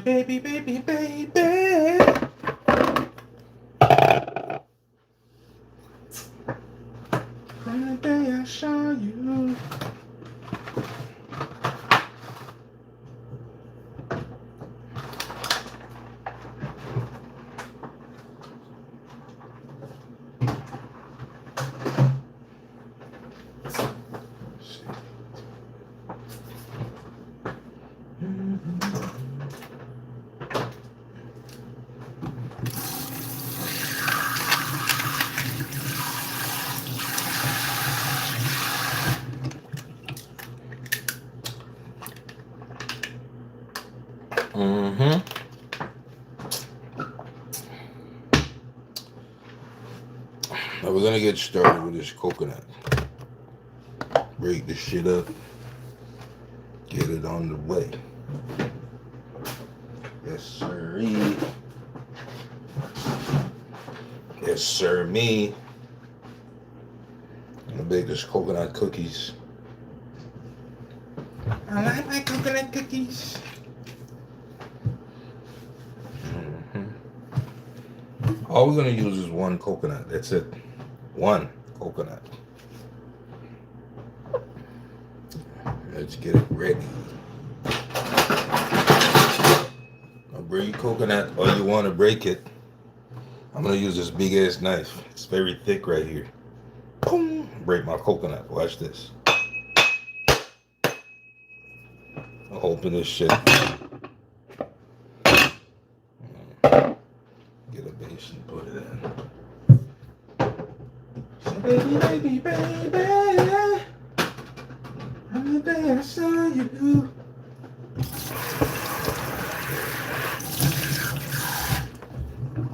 Baby, baby, baby. From the day I saw you. Now we're gonna get started with this coconut. Break this shit up. Get it on the way. Yes, sir. Yes, sir. Me. I'm gonna bake this coconut cookies. I like my coconut cookies. All we're gonna use is one coconut. That's it. One coconut. Let's get it ready. Now break your coconut, or you want to break it. I'm gonna use this big ass knife. It's very thick right here. Boom! Break my coconut. Watch this. I'll open this shit. Get a base and put it in. So baby, baby, baby, from the day I saw you.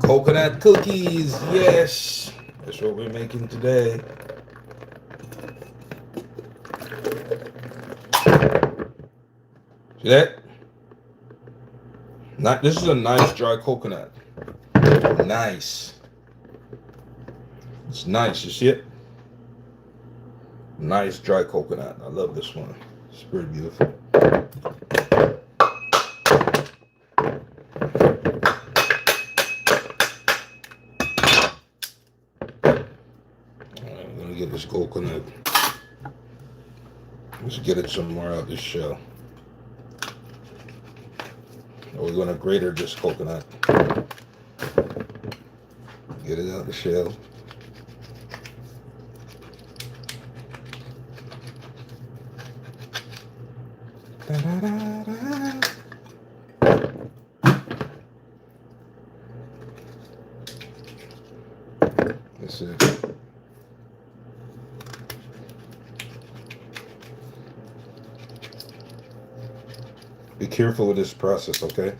Coconut cookies, yes. That's what we're making today. See that? This is a nice dry coconut. Nice. It's nice, you see it? Nice dry coconut. I love this one. It's pretty beautiful. I'm gonna get this coconut. Let's get it somewhere out this shell. We're gonna grater this coconut. Get it out the shell. Da, da, da, da. That's it. Be careful with this process, okay?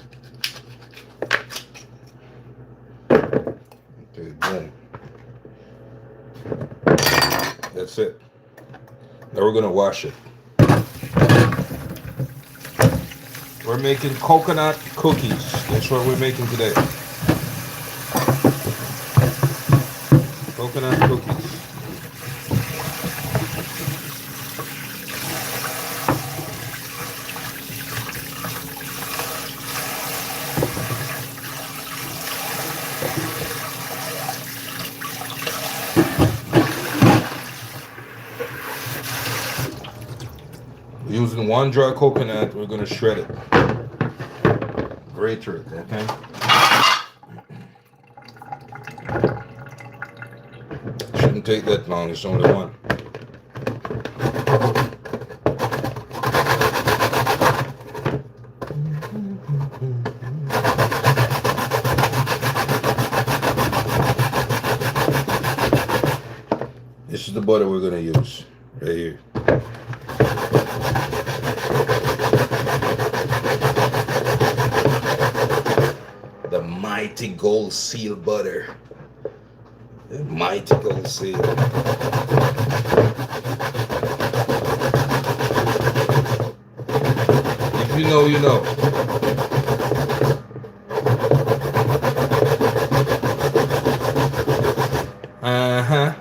Okay, boom. That's it. Now we're gonna wash it. We're making coconut cookies. That's what we're making today. Coconut cookies. We're using one dry coconut. We're going to shred it. Grate it, okay? Shouldn't take that long. It's only one. This is the butter we're going to use right here. The mighty Gold Seal butter. The mighty Gold Seal. If you know, you know. Uh-huh.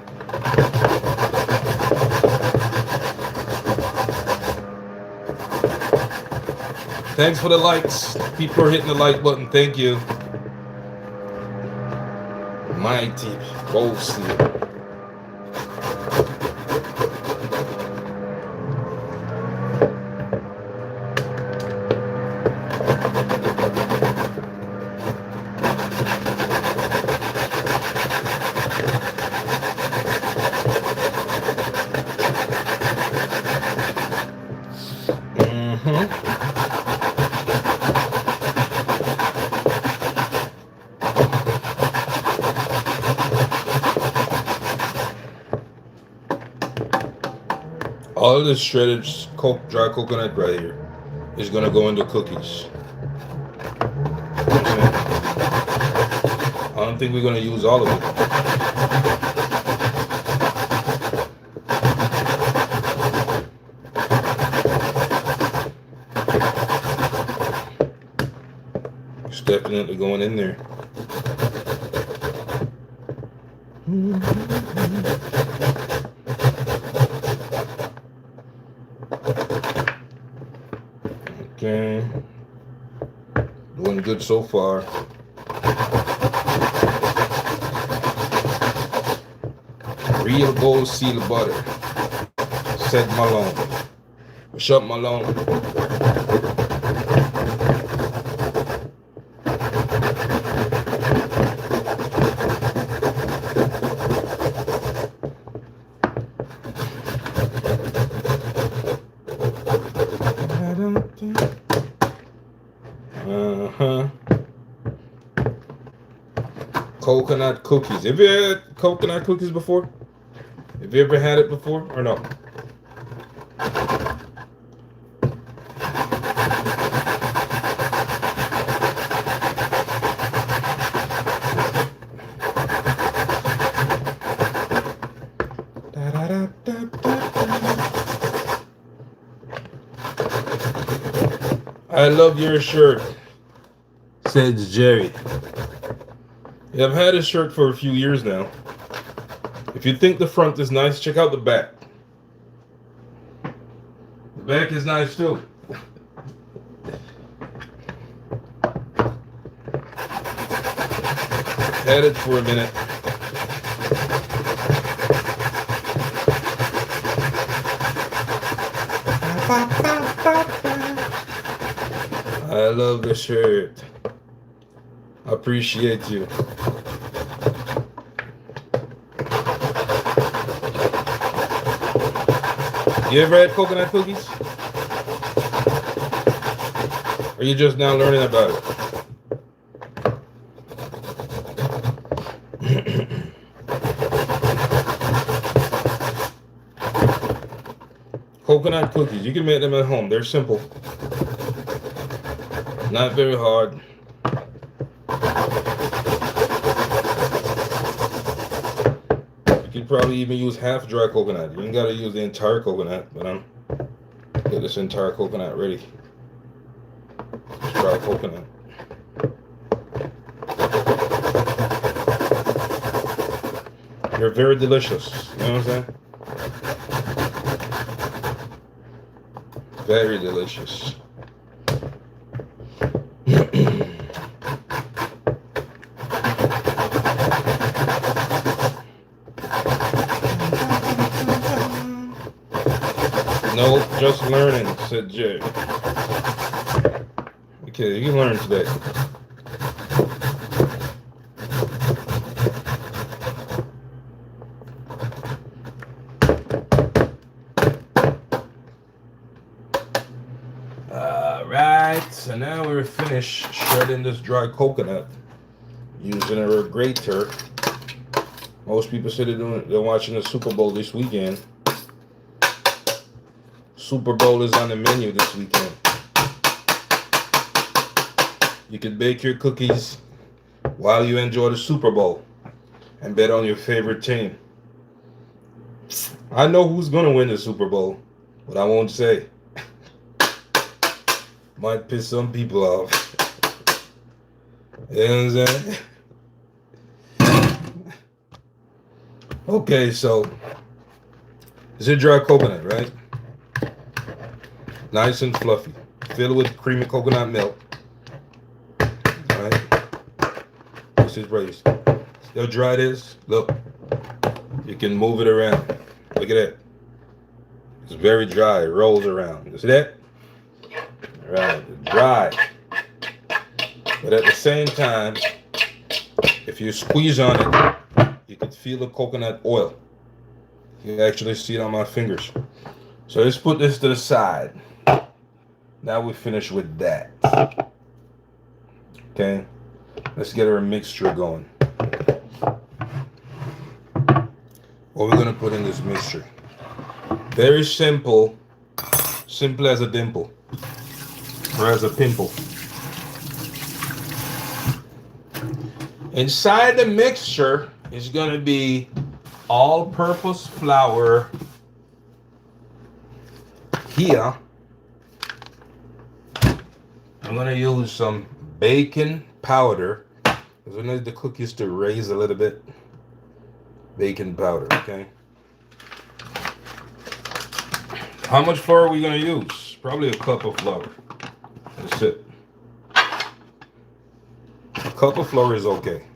Thanks for the likes. People are hitting the like button. Thank you. Mighty Gold Seal. All this shredded dry coconut right here is going to go into cookies. Okay. I don't think we're going to use all of it. It's definitely going in there. Okay, doing good so far. Real Gold Seal butter. Said Malone. Shut Malone. Coconut cookies. Have you had coconut cookies before? Have you ever had it before or no? I love your shirt, says Jerry. Yeah, I've had this shirt for a few years now. If you think the front is nice, check out the back. The back is nice too. Had it for a minute. I love the shirt. I appreciate you. You ever had coconut cookies? Or are you just now learning about it? Coconut cookies. You can make them at home. They're simple. Not very hard. You could probably even use half dry coconut. You ain't gotta use the entire coconut, but I'm get this entire coconut ready. Let's try coconut. They're very delicious. You know what I'm saying? Very delicious. No, just learning, said Jay. Okay, you can learn today. Alright, so now we're finished shredding this dry coconut using a grater. Most people say they're watching the Super Bowl this weekend. Super Bowl is on the menu this weekend. You can bake your cookies while you enjoy the Super Bowl and bet on your favorite team. I know who's going to win the Super Bowl, but I won't say. Might piss some people off. You know what I'm saying? Okay, so it's a dry coconut, right? Nice and fluffy. Filled with creamy coconut milk. Alright. This is raised. See how dry it is? Look. You can move it around. Look at that. It's very dry. It rolls around. You see that? Alright. Dry. But at the same time, if you squeeze on it, you can feel the coconut oil. You can actually see it on my fingers. So let's put this to the side. Now we're finished with that. Okay, let's get our mixture going. What we're gonna put in this mixture? Very simple, simple as a dimple, or as a pimple. Inside the mixture is gonna be all-purpose flour here. I'm gonna use some baking powder because I need the cookies to raise a little bit. Baking powder, okay? How much flour are we gonna use? Probably a cup of flour. That's it. A cup of flour is okay.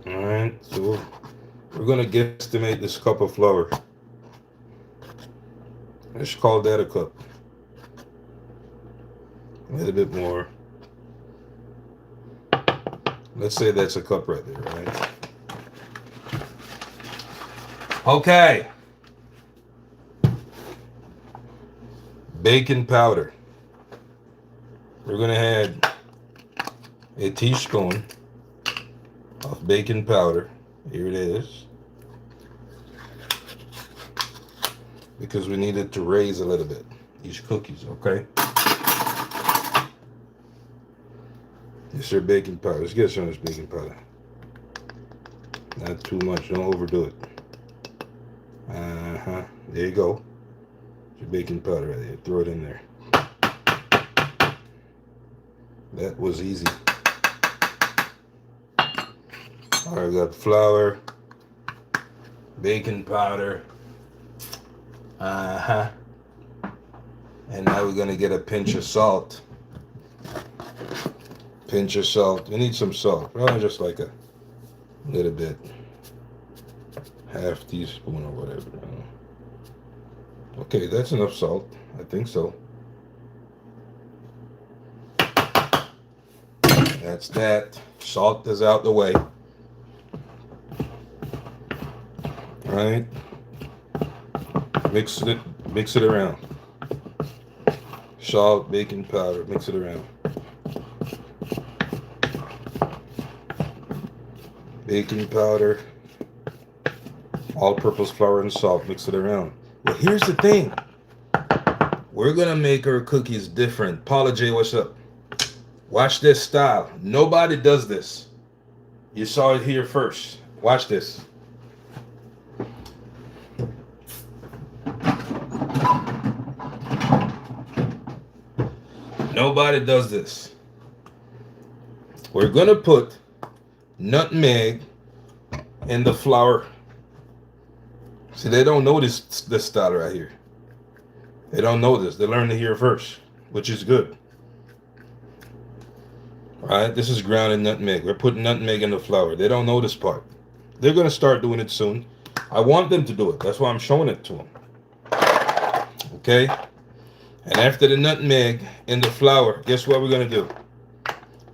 Alright, so we're gonna guesstimate this cup of flour. Let's call that a cup. A little bit more. Let's say that's a cup right there, right? Okay. Baking powder. We're going to add a teaspoon of baking powder. Here it is. Because we need it to raise a little bit. These cookies, okay? This is baking powder. Let's get some of this baking powder. Not too much. Don't overdo it. There you go. Your baking powder right there. Throw it in there. That was easy. Alright, we got flour, baking powder. And now we're gonna get a pinch of salt. Pinch of salt. We need some salt. Probably just like a little bit. Half teaspoon or whatever. Okay, that's enough salt. I think so. That's that. Salt is out the way. Right? Mix it around. Salt, baking powder, mix it around. Baking powder, all-purpose flour and salt, mix it around. Well, here's the thing. We're gonna make our cookies different. Paula J, what's up? Watch this style. Nobody does this. You saw it here first. Watch this. Nobody does this. We're gonna put nutmeg in the flour. See, they don't know this style right here. They don't know this. They learn it here first, which is good. All right, this is grounded nutmeg. We're putting nutmeg in the flour. They don't know this part. They're gonna start doing it soon. I want them to do it. That's why I'm showing it to them. Okay? And after the nutmeg in the flour, guess what we're gonna do?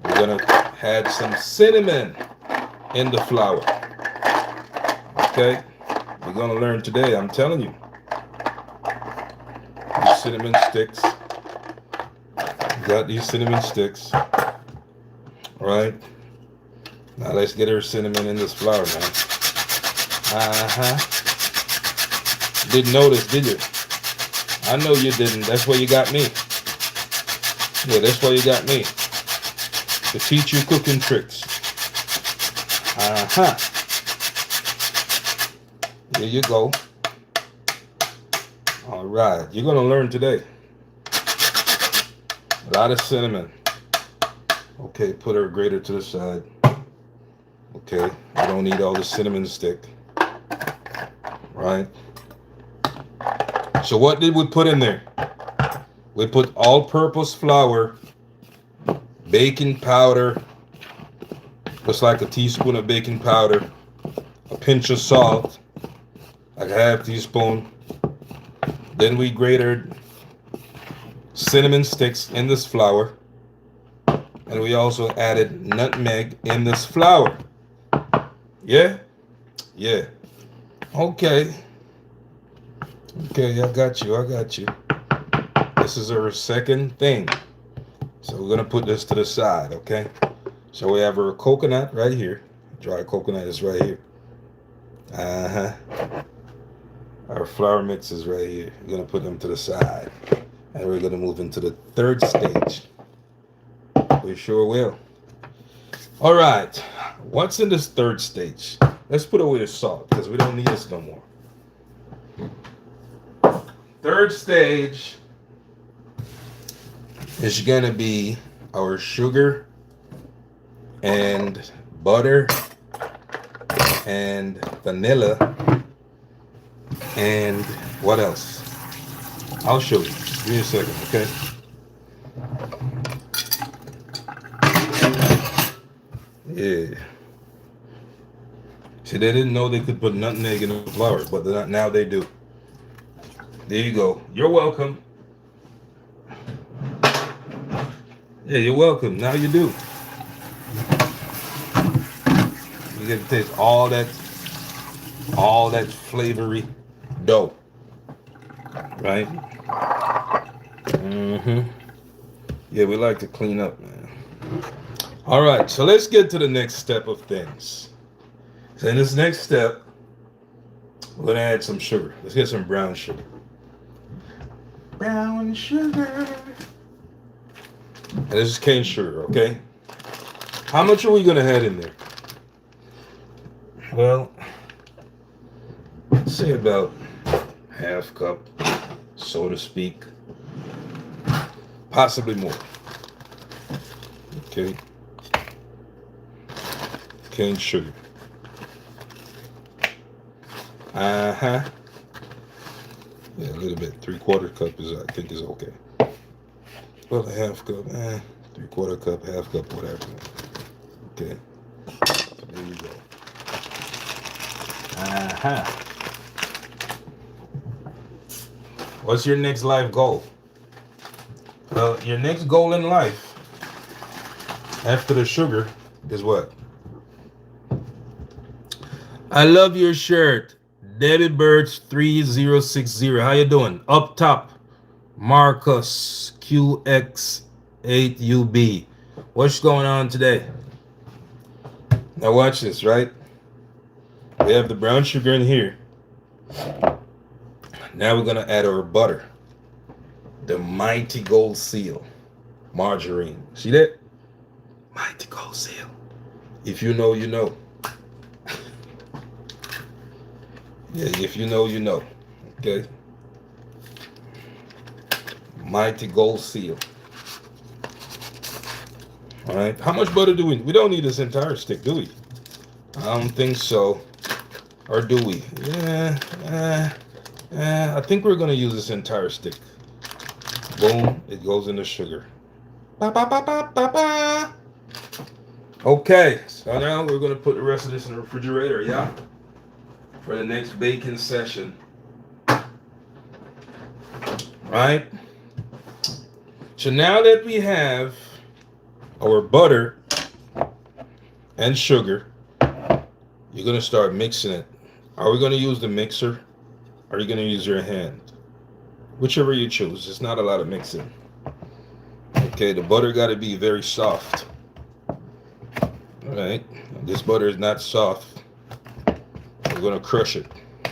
We're gonna add some cinnamon in the flour. Okay? We're gonna learn today, I'm telling you. These cinnamon sticks. Got these cinnamon sticks. All right? Now let's get our cinnamon in this flour now. Didn't notice, did you? I know you didn't. That's why you got me. Yeah, that's why you got me. To teach you cooking tricks. There you go. All right. You're going to learn today. A lot of cinnamon. Okay, put our grater to the side. Okay, we don't need all the cinnamon stick. Right? So what did we put in there? We put all-purpose flour, baking powder, just like a teaspoon of baking powder, a pinch of salt, like a half teaspoon. Then we grated cinnamon sticks in this flour, and we also added nutmeg in this flour. Yeah? Yeah. Okay. Okay, I got you. This is our second thing. So we're going to put this to the side, okay? So we have our coconut right here. Dry coconut is right here. Our flour mix is right here. We're going to put them to the side. And we're going to move into the third stage. We sure will. All right. What's in this third stage? Let's put away the salt because we don't need this no more. Third stage is going to be our sugar and butter and vanilla and what else? I'll show you. Give me a second, okay? Yeah. See, they didn't know they could put nutmeg in the flour, but now they do. There you go. You're welcome. Yeah, you're welcome. Now you do. You get to taste all that flavory dough. Right? Yeah, we like to clean up, man. All right, so let's get to the next step of things. So in this next step, we're going to add some sugar. Let's get some brown sugar. Brown sugar. And this is cane sugar, okay? How much are we going to add in there? Well, let's say about half cup, so to speak. Possibly more. Okay. Cane sugar. Yeah, a little bit. 3/4 cup is, I think, is okay. Well, a half cup, 3/4 cup, half cup, whatever. Okay. So there you go. What's your next life goal? Well, your next goal in life, after the sugar, is what? I love your shirt. David Birch 3060. How you doing? Up top, Marcus QX8UB. What's going on today? Now watch this, right? We have the brown sugar in here. Now we're gonna add our butter. The Mighty Gold Seal. Margarine. See that? Mighty Gold Seal. If you know, you know. Yeah, if you know, you know. Okay. Mighty Gold Seal. All right. How much butter do we? We don't need this entire stick, do we? I don't think so. Or do we? Yeah. I think we're gonna use this entire stick. Boom! It goes in the sugar. Ba, ba, ba, ba, ba, ba. Okay. So now we're gonna put the rest of this in the refrigerator. Yeah. For the next baking session. Right. So now that we have our butter and sugar, you're going to start mixing it. Are we going to use the mixer? Or are you going to use your hand? Whichever you choose. It's not a lot of mixing. Okay, the butter got to be very soft. Alright, this butter is not soft. We're going to crush it.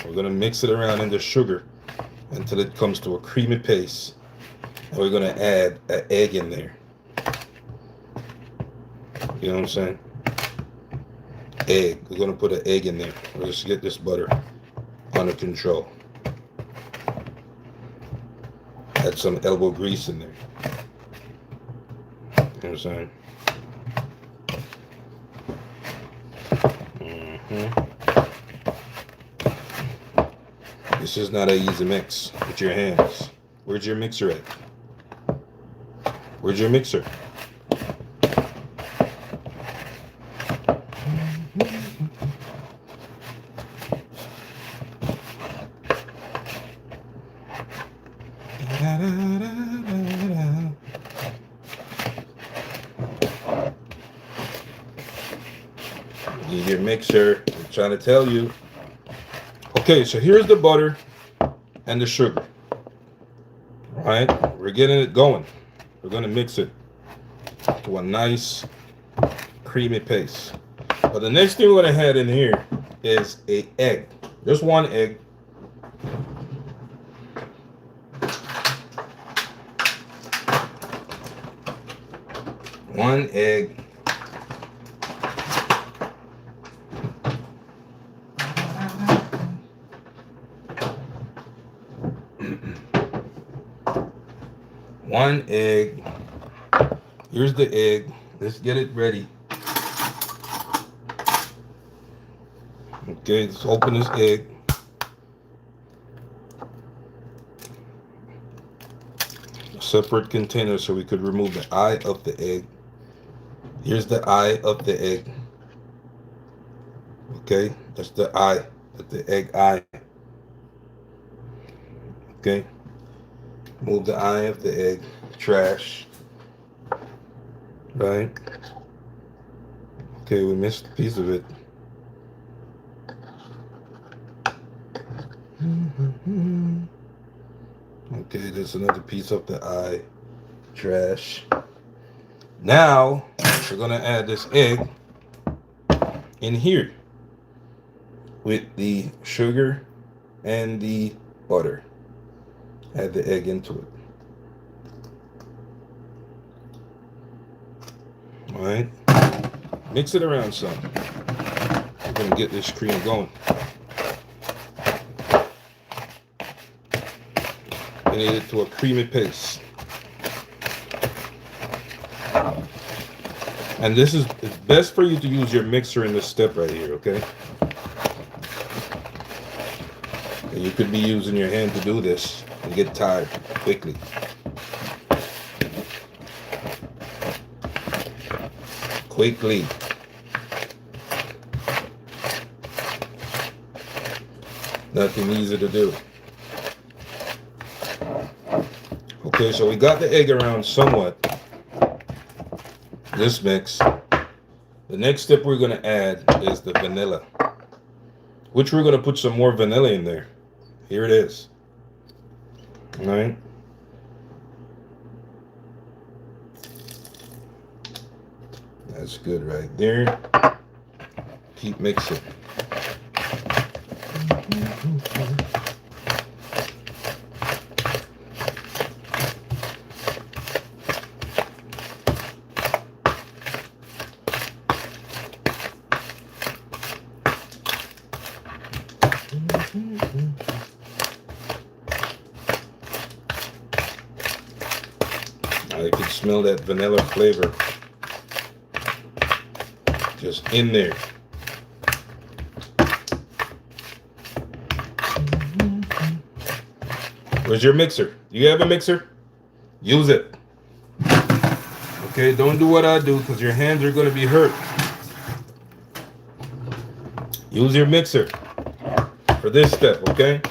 We're going to mix it around in the sugar until it comes to a creamy paste. And we're going to add an egg in there. You know what I'm saying? Egg. We're going to put an egg in there. Let's get this butter under control. Add some elbow grease in there. You know what I'm saying? This is not an easy mix with your hands. Where's your mixer at? Where's your mixer? Need your mixer. I'm trying to tell you. Okay, so here's the butter and the sugar. All right, we're getting it going. We're going to mix it to a nice creamy paste. But the next thing we're going to add in here is an egg. Just one egg. One egg. One egg. Here's the egg. Let's get it ready. Okay, let's open this egg. A separate container so we could remove the eye of the egg. Here's the eye of the egg. Okay, that's the eye. That's the egg eye. Okay. Move the eye of the egg. Trash. Right? Okay, we missed a piece of it. Okay, there's another piece of the eye. Trash. Now, we're going to add this egg in here with the sugar and the butter. Add the egg into it. All right. Mix it around some. We're going to get this cream going. We need it to a creamy paste. And this is, it's best for you to use your mixer in this step right here, okay? And you could be using your hand to do this and get tired quickly. Quickly. Nothing easy to do. Okay, so we got the egg around somewhat. This mix. The next step we're going to add is the vanilla, which we're going to put some more vanilla in there. Here it is. All right. That's good right there. Keep mixing. I can smell that vanilla flavor. Just in there. Where's your mixer? Do you have a mixer? Use it. Okay, don't do what I do because your hands are going to be hurt. Use your mixer for this step, okay?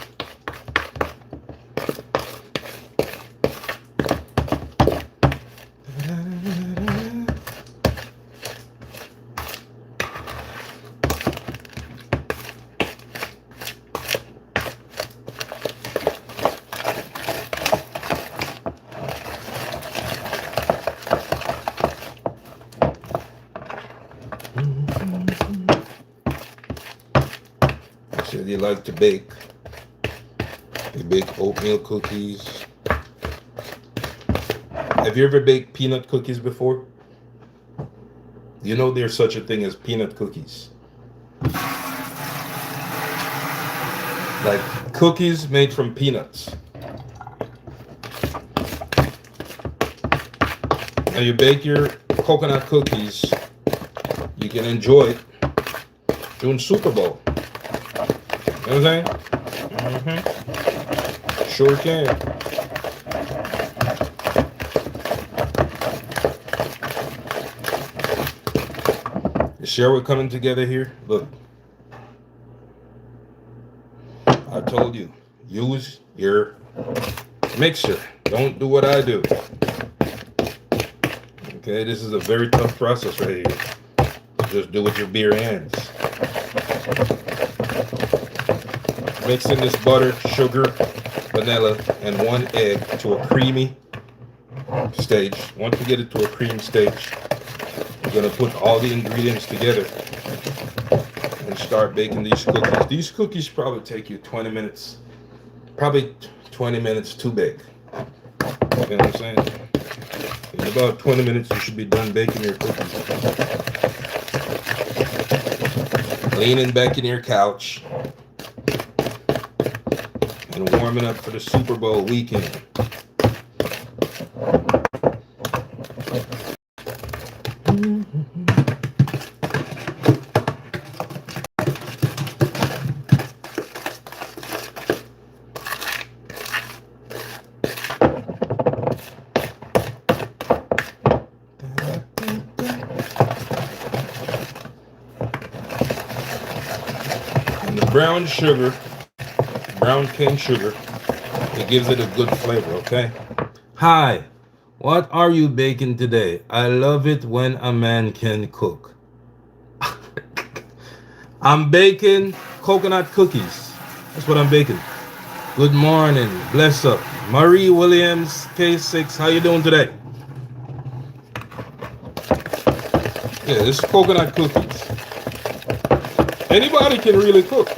Said you like to bake. You bake oatmeal cookies. Have you ever baked peanut cookies before? You know there's such a thing as peanut cookies. Like cookies made from peanuts. Now you bake your coconut cookies. You can enjoy it during Super Bowl. You know what I'm saying? Sure can. You see how we're coming together here? Look. I told you, use your mixer. Don't do what I do. Okay, this is a very tough process right here. Just do it with your bare hands. Mix in this butter, sugar, vanilla, and 1 egg to a creamy stage. Once you get it to a cream stage, you're going to put all the ingredients together and start baking these cookies. These cookies probably take you 20 minutes. Probably 20 minutes to bake. You know what I'm saying? In about 20 minutes, you should be done baking your cookies. Leaning back in your couch and warming up for the Super Bowl weekend. And the brown sugar, brown cane sugar, it gives it a good flavor, okay? Hi, what are you baking today? I love it when a man can cook. I'm baking coconut cookies. That's what I'm baking. Good morning, bless up. Marie Williams, K6, how you doing today? Yeah, this is coconut cookies. Anybody can really cook.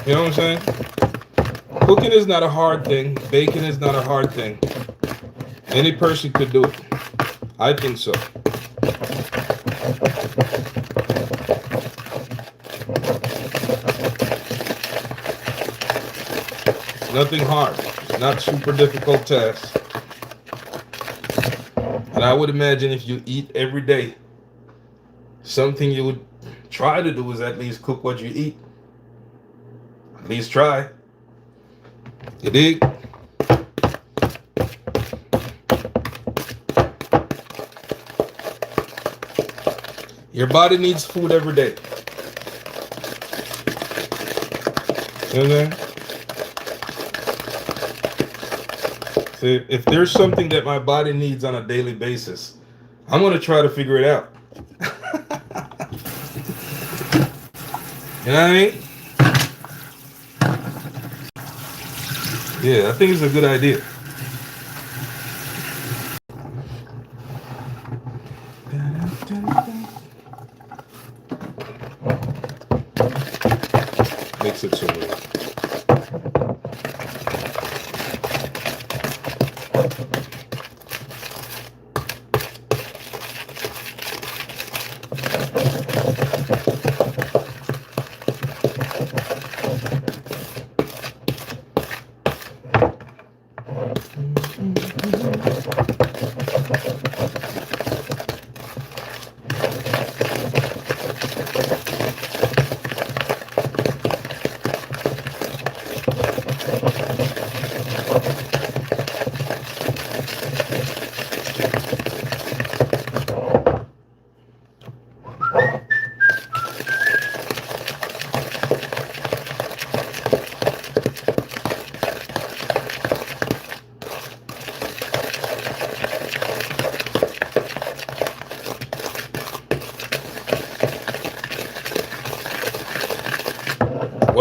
You know what I'm saying? Cooking is not a hard thing. Baking is not a hard thing. Any person could do it. I think so. It's nothing hard. It's not super difficult task. And I would imagine if you eat every day, something you would try to do is at least cook what you eat. At least try. You dig? Your body needs food every day. You know what I'm saying? So if there's something that my body needs on a daily basis, I'm going to try to figure it out. You know what I mean? Yeah, I think it's a good idea. Makes it so good.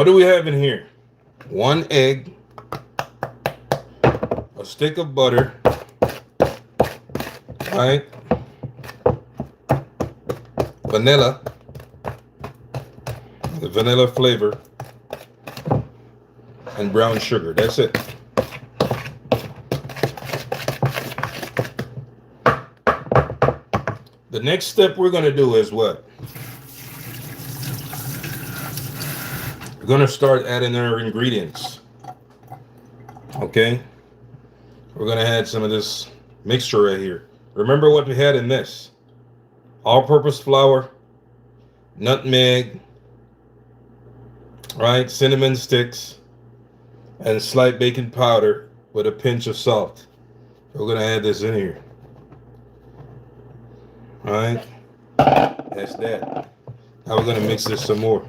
do we have in here? 1 egg, a stick of butter, right? Vanilla, the vanilla flavor, and brown sugar. That's it. The next step we're going to do is what? We're going to start adding our ingredients. Okay? We're going to add some of this mixture right here. Remember what we had in this? All-purpose flour, nutmeg, right? Cinnamon sticks, and slight baking powder with a pinch of salt. We're going to add this in here. All right, that's that. Now we're going to mix this some more.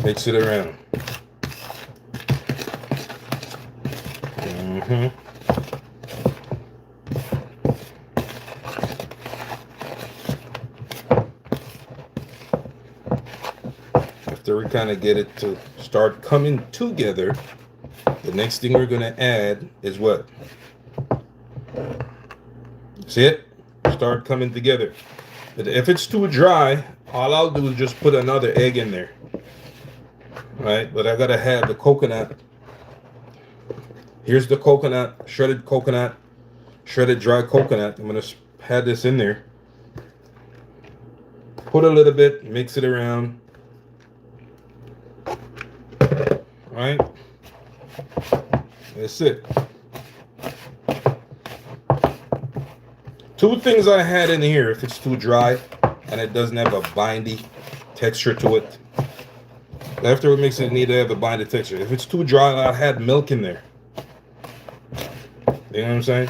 Mix it around. After we kind of get it to start coming together, the next thing we're going to add is what? See it? Start coming together. But if it's too dry, all I'll do is just put another egg in there. Right? But I gotta have the coconut. Here's the coconut, shredded dry coconut. I'm gonna add this in there. Put a little bit, mix it around. Right? That's it. 2 things I had in here, if it's too dry and it doesn't have a bindy texture to it. After we mix it, it need to have a bindy texture. If it's too dry, I had milk in there. You know what I'm saying?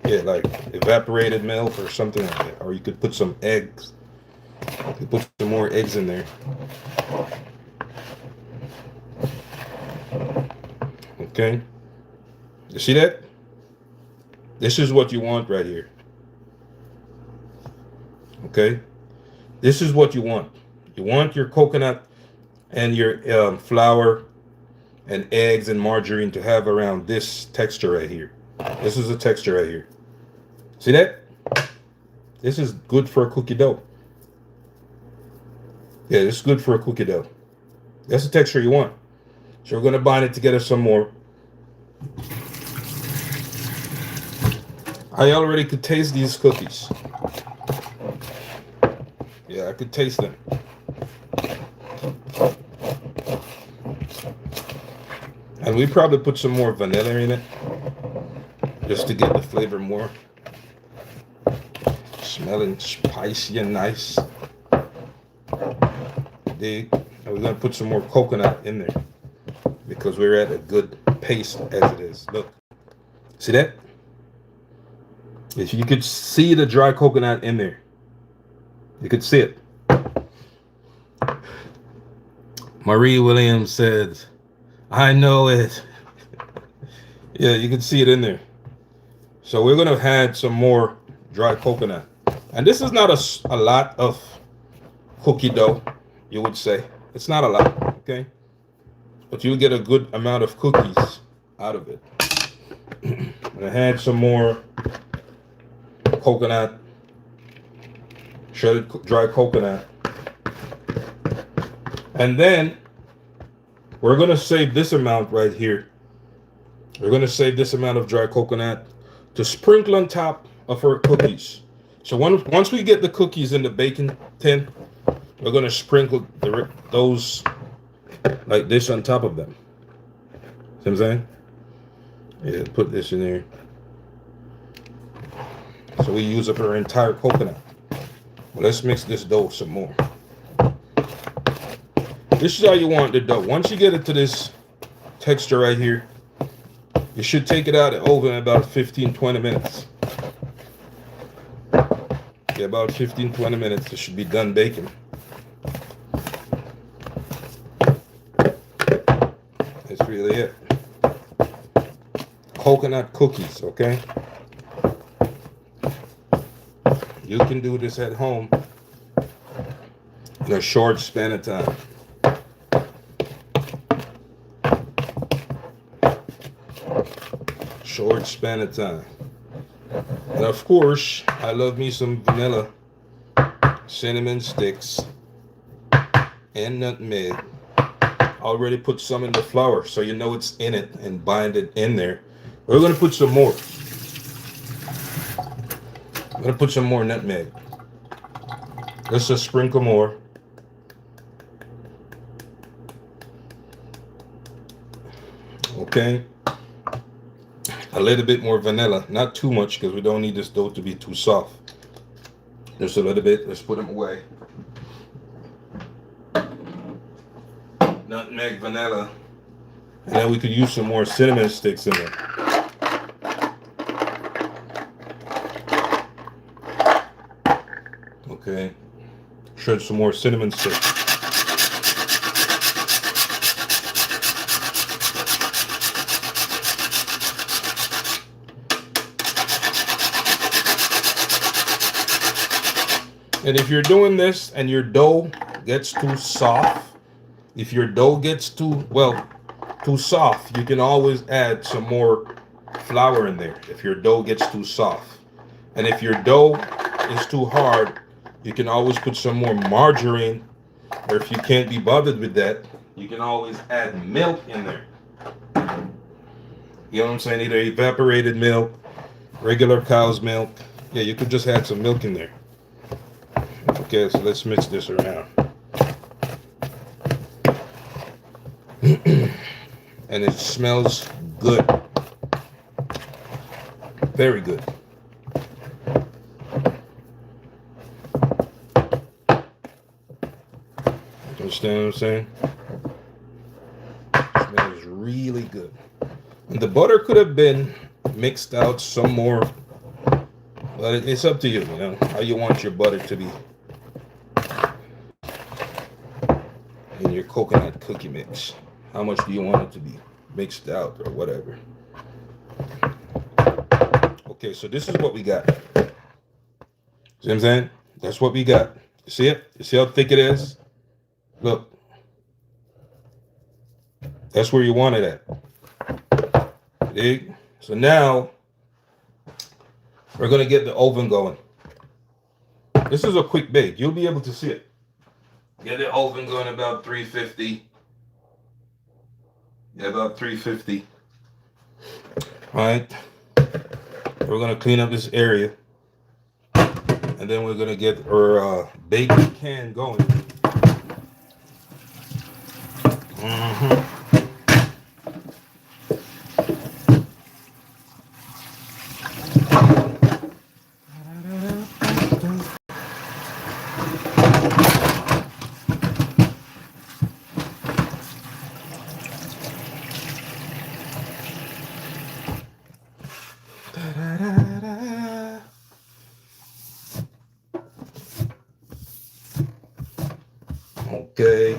Yeah, like evaporated milk or something like that. Or you could put some eggs. You could put some more eggs in there. Okay. You see that? This is what you want right here. Okay? This is what you want. You want your coconut and your flour and eggs and margarine to have around this texture right here. This is the texture right here. See that? This is good for a cookie dough. Yeah, this is good for a cookie dough. That's the texture you want. So we're going to bind it together some more. I already could taste these cookies. Yeah, I could taste them. And we probably put some more vanilla in it, just to get the flavor more. Smelling spicy and nice. Dig. And we're gonna put some more coconut in there because we're at a good paste as it is. Look, see that? If you could see the dry coconut in there, you could see it. Marie Williams says, I know it. Yeah, you can see it in there. So we're going to add some more dry coconut. And this is not a lot of cookie dough, you would say. It's not a lot, okay? But you'll get a good amount of cookies out of it. And I had some more coconut, shredded dry coconut. And then we're going to save this amount right here. We're going to save this amount of dry coconut to sprinkle on top of our cookies. So once we get the cookies in the baking tin, we're going to sprinkle those like this on top of them. See what I'm saying? Yeah, put this in there. So we use up our entire coconut. Well, let's mix this dough some more. This is how you want the dough. Once you get it to this texture right here, you should take it out of the oven in about 15-20 minutes. Yeah, about 15-20 minutes. It should be done baking. That's really it. Coconut cookies, okay? You can do this at home in a short span of time. Short span of time. And of course, I love me some vanilla, cinnamon sticks, and nutmeg. I already put some in the flour, so you know it's in it and bind it in there. We're gonna put some more. I'm gonna put some more nutmeg. Just a sprinkle more. Okay. A little bit more vanilla, not too much because we don't need this dough to be too soft. Just a little bit. Let's put them away. Nutmeg, vanilla, and then we could use some more cinnamon sticks in there. Okay, shred some more cinnamon sticks. And if you're doing this and your dough gets too soft, if your dough gets too soft, you can always add some more flour in there if your dough gets too soft. And if your dough is too hard, you can always put some more margarine, or if you can't be bothered with that, you can always add milk in there. You know what I'm saying? Either evaporated milk, regular cow's milk. Yeah, you could just add some milk in there. Okay, so let's mix this around. And it smells good. Very good. Understand what I'm saying? It smells really good. And the butter could have been mixed out some more, but it's up to you, you know, how you want your butter to be in your coconut cookie mix. How much do you want it to be mixed out or whatever? Okay, so this is what we got. See what I'm saying? That's what we got. You see it? You see how thick it is? Look. That's where you want it at. See? So now we're going to get the oven going. This is a quick bake. You'll be able to see it. Get the oven going about 350. Yeah, about 350. All right. We're going to clean up this area. And then we're going to get our baking can going. Okay.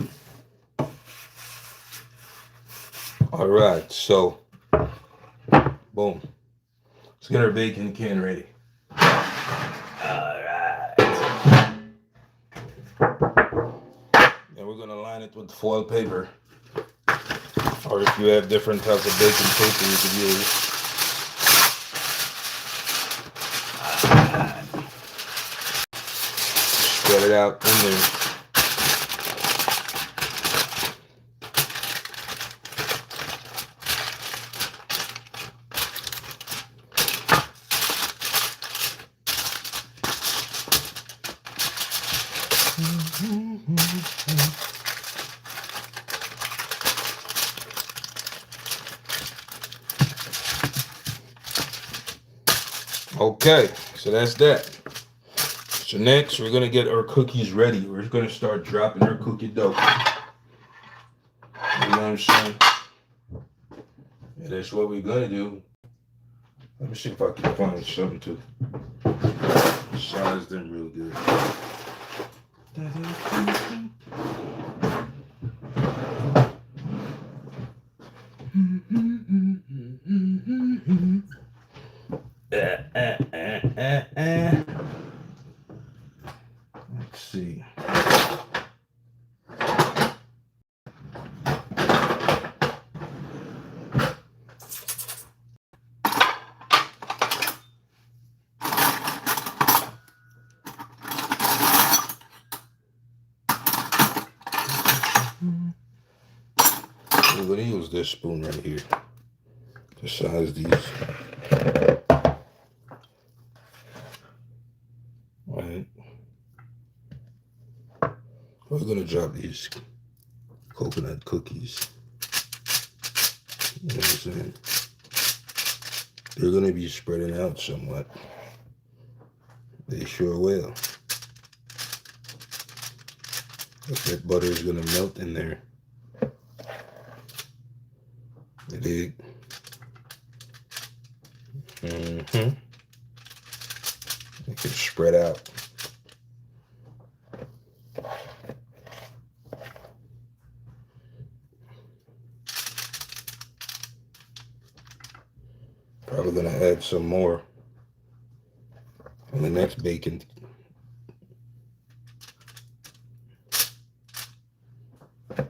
All right. So, boom. Let's get our baking can ready. All right. And we're going to line it with foil paper. Or if you have different types of baking paper you could use. Spread it out in there. Okay, so that's that. So next, we're going to get our cookies ready. We're going to start dropping our cookie dough. You know what I'm saying? Yeah, that's what we're going to do. Let me see if I can find something to size them real good. Let's see. we're going to use this spoon right here to size these. Right. We're going to drop these coconut cookies. You know what I'm saying? They're going to be spreading out somewhat. They sure will. But that butter is going to melt in there. You dig? It can spread out. Probably going to add some more on the next bacon. A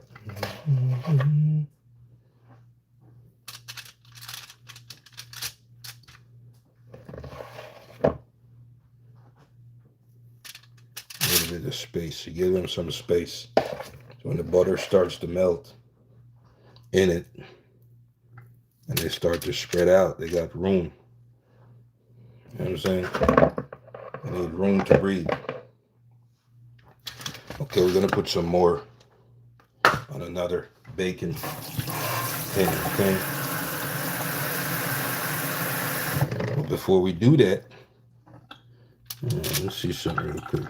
little bit of space. You give them some space. So when the butter starts to melt in it, and they start to spread out, they got room. You know what I'm saying? They need room to breathe. Okay, we're going to put some more on another bacon tin, okay? But before we do that, let's see something real quick.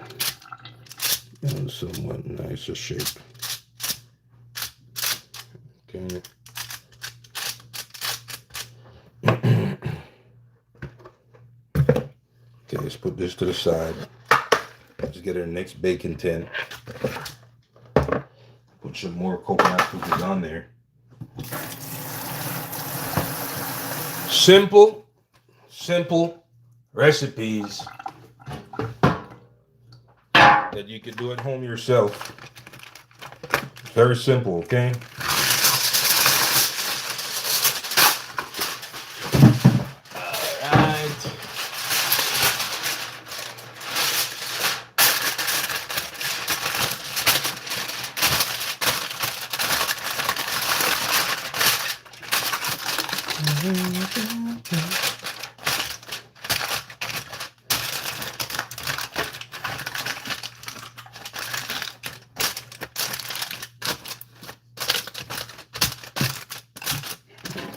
In somewhat nicer shape. Okay. Okay, let's put this to the side. Let's get our next bacon tin. Put some more coconut cookies on there. Simple recipes that you can do at home yourself. Very simple, okay?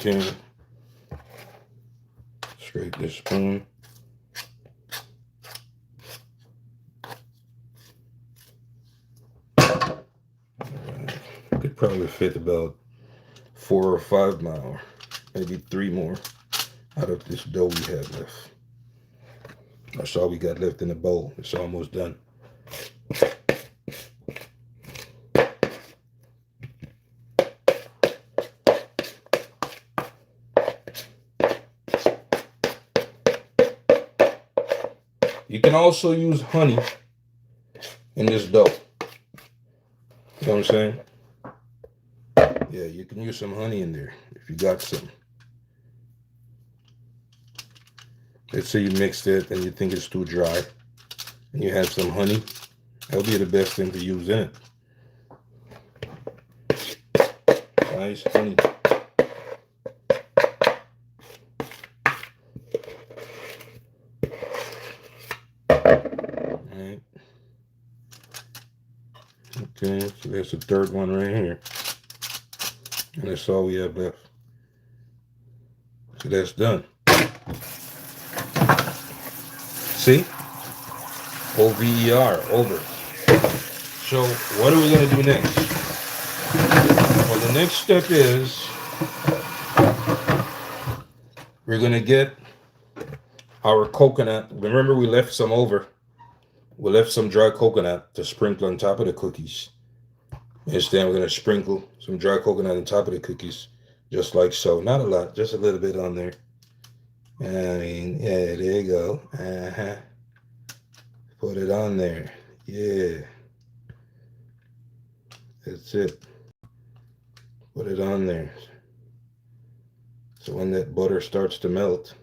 Okay. Scrape this spoon. Could probably fit about 4 or 5 more, maybe 3 more out of this dough we have left. That's all we got left in the bowl. It's almost done. You can also use honey in this dough. You know what I'm saying? Yeah, you can use some honey in there if you got some. Let's say you mixed it and you think it's too dry and you have some honey. That'll be the best thing to use in it. Nice honey. Alright. Okay, so there's the third one right here. And that's all we have left. So that's done. See? OVER, over. So what are we going to do next? Well, the next step is we're going to get our coconut. Remember, we left some over. We left some dry coconut to sprinkle on top of the cookies. Instead, we're going to sprinkle some dry coconut on top of the cookies, just like so. Not a lot, just a little bit on there. I mean, yeah, there you go. Put it on there. Yeah. That's it. Put it on there. So when that butter starts to melt,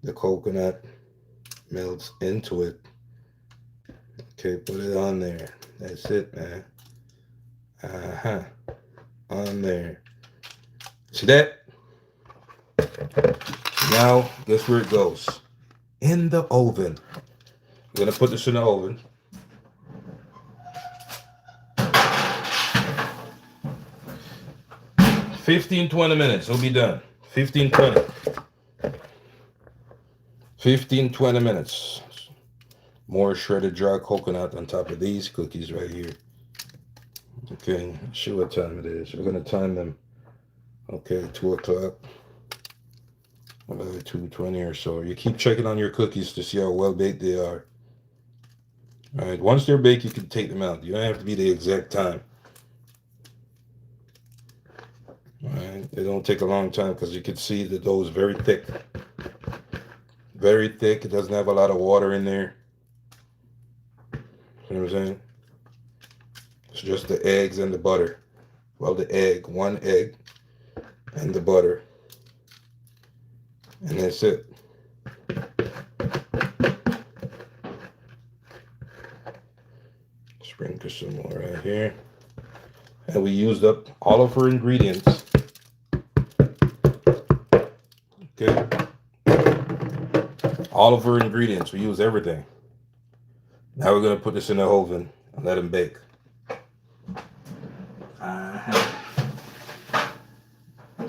the coconut melts into it. Okay, put it on there. That's it, man. on there. See that? Now, guess where it goes? In the oven. We're gonna put this in the oven. 15-20 minutes. It'll be done. 15-20. 15-20 minutes. More shredded dry coconut on top of these cookies right here. Okay, see what time it is. We're gonna time them. Okay, 2 o'clock. About 2:20 or so. You keep checking on your cookies to see how well baked they are. All right, once they're baked, you can take them out. You don't have to be the exact time. All right, they don't take a long time because you can see the dough is very thick. Very thick. It doesn't have a lot of water in there. You know what I'm saying? It's just the eggs and the butter. Well, the egg, 1 egg, and the butter. And that's it. Sprinkle some more right here. And we used up all of our ingredients. Okay. All of our ingredients. We use everything. Now we're going to put this in the oven and let them bake.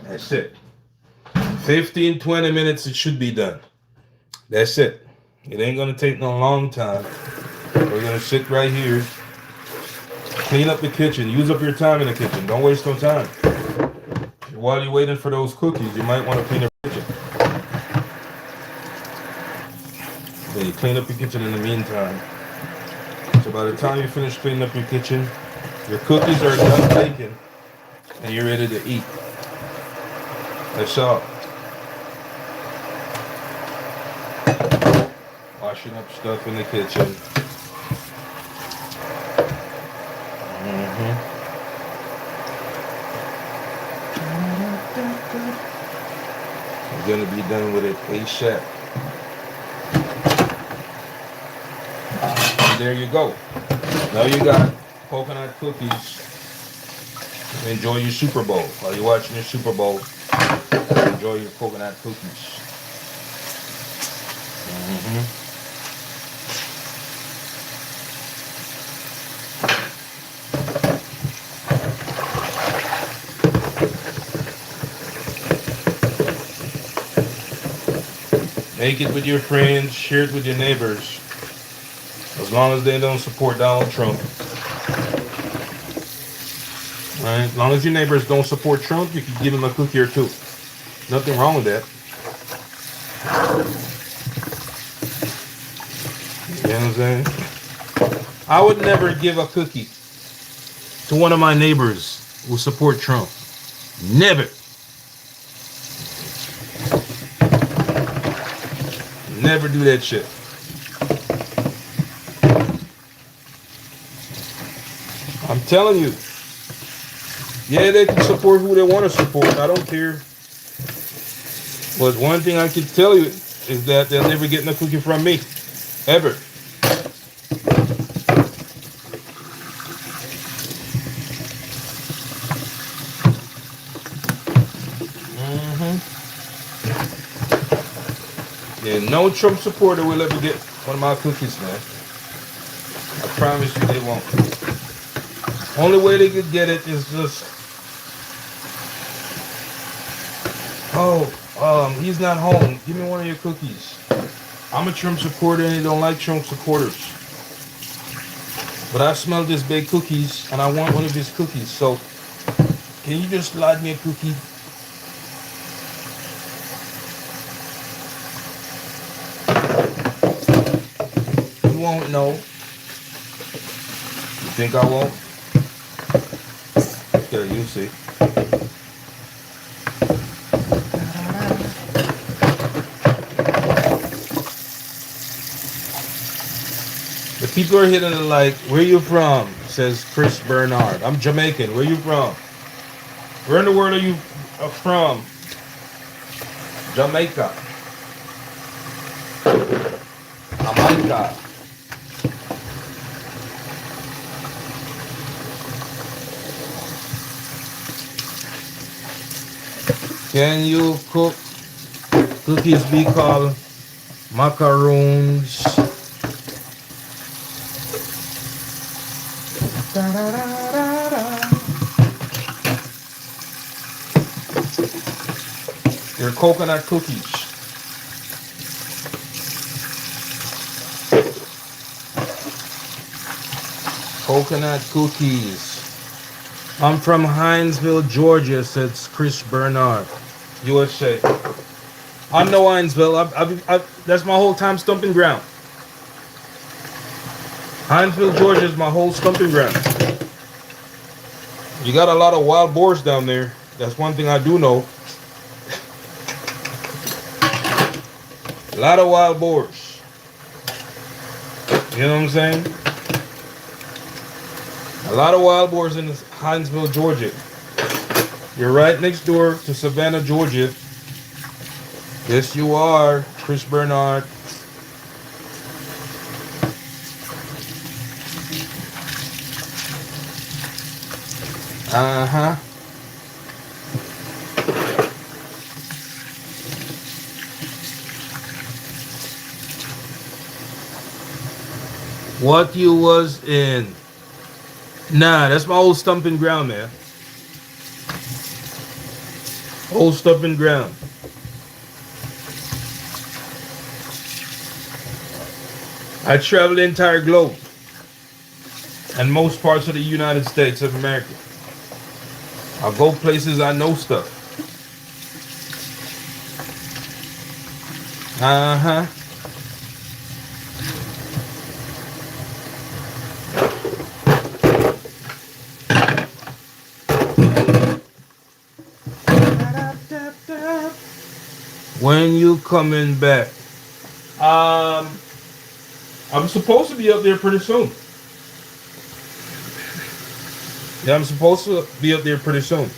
That's it. 15-20 minutes, it should be done. That's it. It ain't going to take no long time. We're going to sit right here. Clean up the kitchen. Use up your time in the kitchen. Don't waste no time. While you're waiting for those cookies, you might want to clean up the kitchen. Then you clean up your kitchen in the meantime. So by the time you finish cleaning up your kitchen, your cookies are done baking and you're ready to eat. That's all. Washing up stuff in the kitchen. We're gonna be done with it ASAP. And there you go. Now you got coconut cookies. Enjoy your Super Bowl. While you're watching your Super Bowl, enjoy your coconut cookies. Make it with your friends, share it with your neighbors. As long as they don't support Donald Trump. Right? As long as your neighbors don't support Trump, you can give them a cookie or two. Nothing wrong with that. You know what I'm saying? I would never give a cookie to one of my neighbors who support Trump. Never. Never do that shit. I'm telling you. Yeah, they can support who they want to support. I don't care. But one thing I can tell you is that they'll never get a cookie from me. Ever. Yeah, no Trump supporter will ever get one of my cookies, man. I promise you they won't. Only way they could get it is just, he's not home. Give me one of your cookies. I'm a Trump supporter and they don't like Trump supporters. But I smell this baked cookies and I want one of his cookies. So, can you just slide me a cookie? You won't know. You think I won't? Okay, you see. The people are hitting it like, where you from? Says Chris Bernard. I'm Jamaican. Where you from? Where in the world are you from? Jamaica. Jamaica. Can you cook cookies be called macaroons? They're coconut cookies. Coconut cookies. I'm from Hinesville, Georgia, says Chris Bernard, USA. I know Hinesville. That's my whole time stumping ground. Hinesville, Georgia is my whole stumping ground. You got a lot of wild boars down there. That's one thing I do know. A lot of wild boars. You know what I'm saying? A lot of wild boars in Hinesville, Georgia. You're right next door to Savannah, Georgia. Yes, you are, Chris Bernard. Uh-huh. What you was in? Nah, that's my old stumping ground, man. Old stumping ground. I traveled the entire globe and most parts of the United States of America. I go places, I know stuff. Uh-huh. When you coming back? I'm supposed to be up there pretty soon. Yeah, I'm supposed to be up there pretty soon.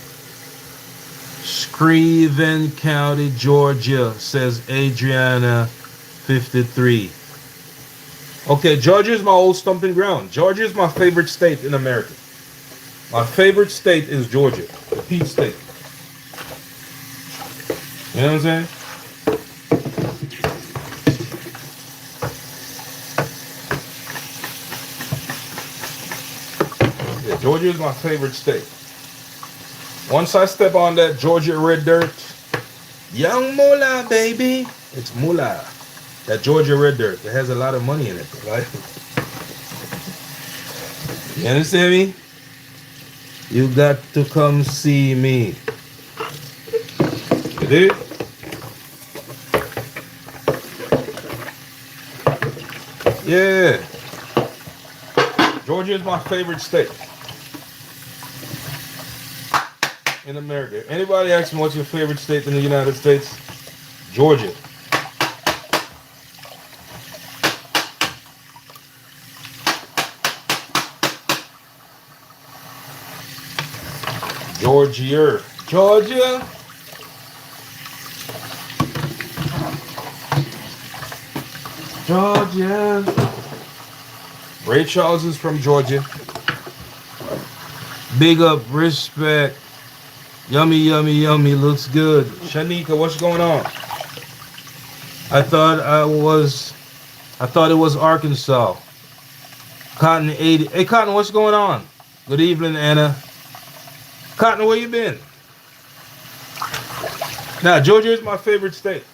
Screven County, Georgia, says Adriana 53. Okay, Georgia is my old stumping ground. Georgia is my favorite state in America. My favorite state is Georgia, the Peach State. You know what I'm saying? Yeah, Georgia is my favorite state. Once I step on that Georgia red dirt, young moolah, baby. It's moolah. That Georgia red dirt. It has a lot of money in it, right? You understand me? You got to come see me. You did? Yeah. Georgia is my favorite state in America. Anybody ask me what's your favorite state in the United States? Georgia. Georgia. Georgia. Georgia. Ray Charles is from Georgia. Big up, respect. Yummy, yummy, yummy. Looks good. Shanika, what's going on? I thought it was Arkansas. Cotton 80. Hey, Cotton, what's going on? Good evening, Anna. Cotton, where you been? Now, Georgia is my favorite state.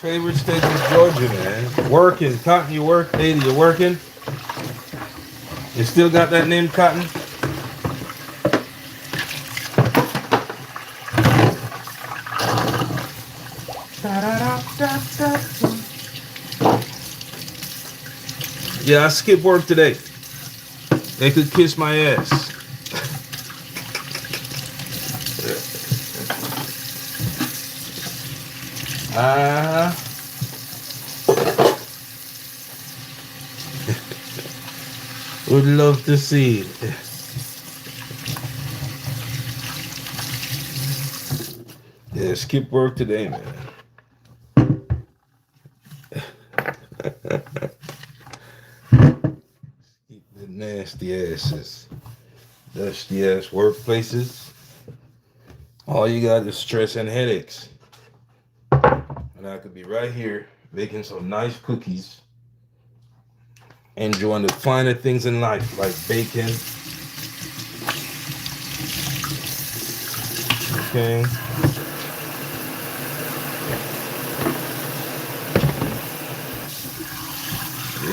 Favorite state is Georgia, man. Working. Cotton, you work. 80, you working? You still got that name, Cotton? Yeah, I skipped work today. They could kiss my ass. Would love to see it. Yeah, skip work today, man. Keep the nasty asses, dusty ass workplaces. All you got is stress and headaches. And I could be right here making some nice cookies, enjoying the finer things in life like bacon. Okay.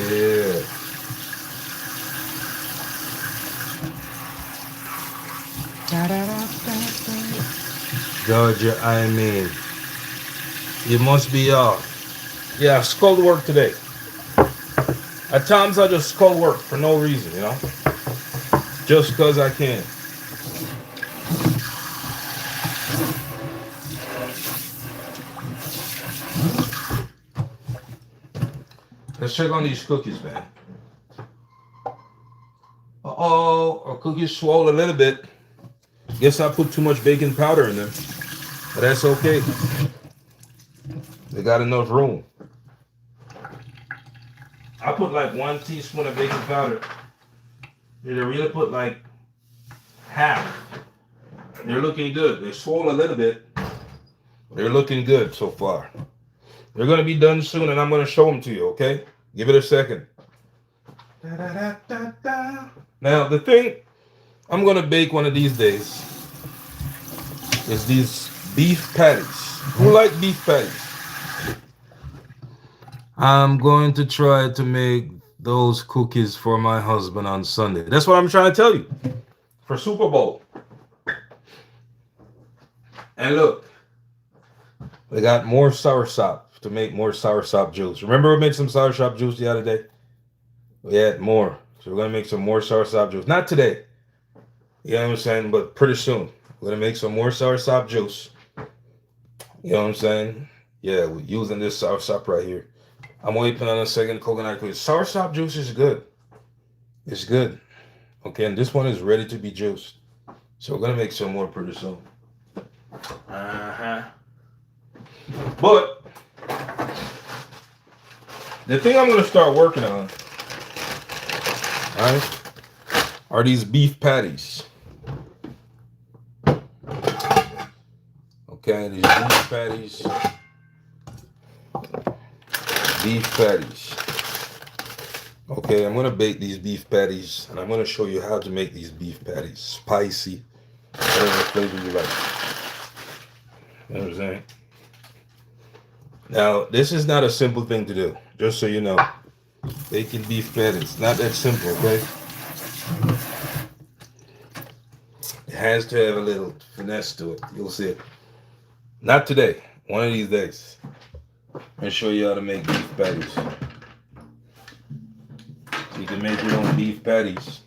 Yeah. Georgia, I mean, you must be off. Yeah, skull work today. At times I just skull work for no reason, just because I can. Let's check on these cookies, man. Uh-oh, our cookies swole a little bit. Guess I put too much baking powder in them, but that's okay. They got enough room. I put like 1 teaspoon of baking powder. Did I really put like half? They're looking good. They swole a little bit. They're looking good so far. They're going to be done soon, and I'm going to show them to you, okay? Give it a second. Now, the thing I'm going to bake one of these days is these beef patties. Who like beef patties? I'm going to try to make those cookies for my husband on Sunday. That's what I'm trying to tell you. For Super Bowl. And look, we got more soursop to make more soursop juice. Remember we made some soursop juice the other day? We had more. So we're going to make some more soursop juice. Not today. You know what I'm saying? But pretty soon. We're going to make some more soursop juice. You know what I'm saying? Yeah, we're using this soursop right here. I'm waiting on a second coconut cookie. Soursop juice is good. It's good. Okay, and this one is ready to be juiced. So we're going to make some more pretty soon. But the thing I'm going to start working on, right, are these beef patties. Okay, these beef patties. Beef patties. Okay, I'm going to bake these beef patties, and I'm going to show you how to make these beef patties spicy, whatever flavor you like. You know what I'm saying? Now, this is not a simple thing to do, just so you know. Baking beef patties, not that simple, okay? It has to have a little finesse to it. You'll see it. Not today. One of these days. I'll show you how to make beef patties. So you can make your own beef patties.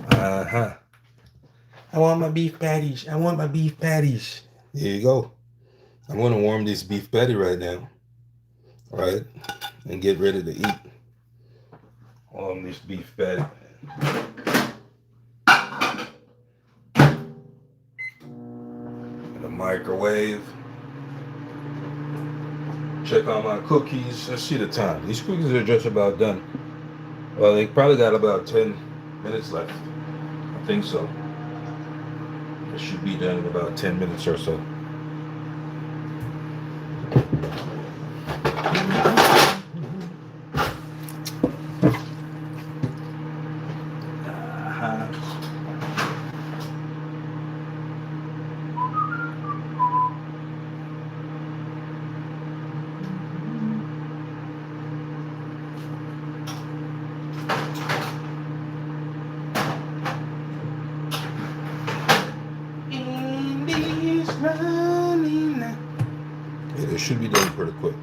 I want my beef patties. I want my beef patties. There you go. I'm going to warm this beef patty right now. Right? And get ready to eat. Warm this beef patty. In the microwave. Check on my cookies. Let's see the time. These cookies are just about done. Well, they probably got about 10 minutes left. I think so. It should be done in about 10 minutes or so. Yeah, they should be done pretty quick.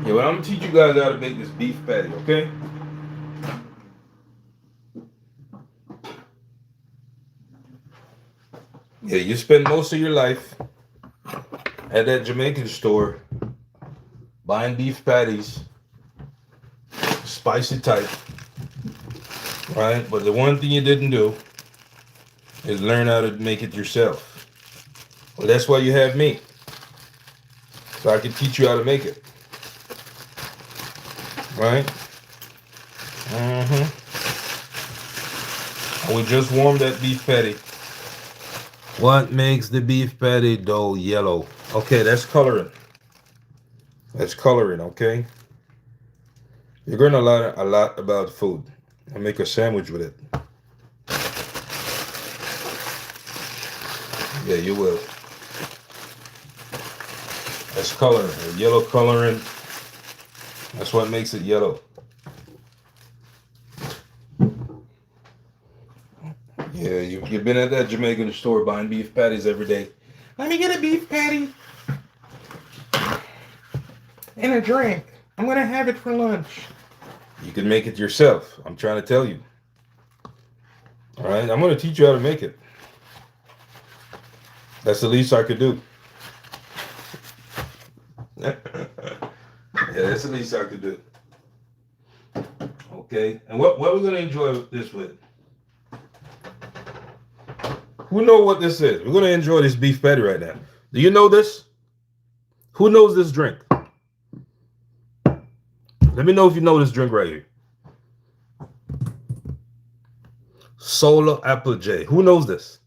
Yeah, well, I'm gonna teach you guys how to make this beef patty, okay? Yeah, you spend most of your life at that Jamaican store buying beef patties, spicy type, right? But the one thing you didn't do is learn how to make it yourself. Well, that's why you have me. So I can teach you how to make it. Right? We just warmed that beef patty. What makes the beef patty dough yellow? Okay, that's coloring. That's coloring, okay? You're going to learn a lot about food. I make a sandwich with it. Yeah, you will. That's coloring, yellow coloring. That's what makes it yellow. Yeah, you've been at that Jamaican store buying beef patties every day. Let me get a beef patty and a drink. I'm going to have it for lunch. You can make it yourself. I'm trying to tell you. All right, I'm going to teach you how to make it. That's the least I could do. Yeah, that's the least I could do. Okay, and what we're going to enjoy this with? Who know what this is? We're going to enjoy this beef patty right now. Do you know this? Who knows this drink? Let me know if you know this drink right here. Solar Applegate. Who knows this?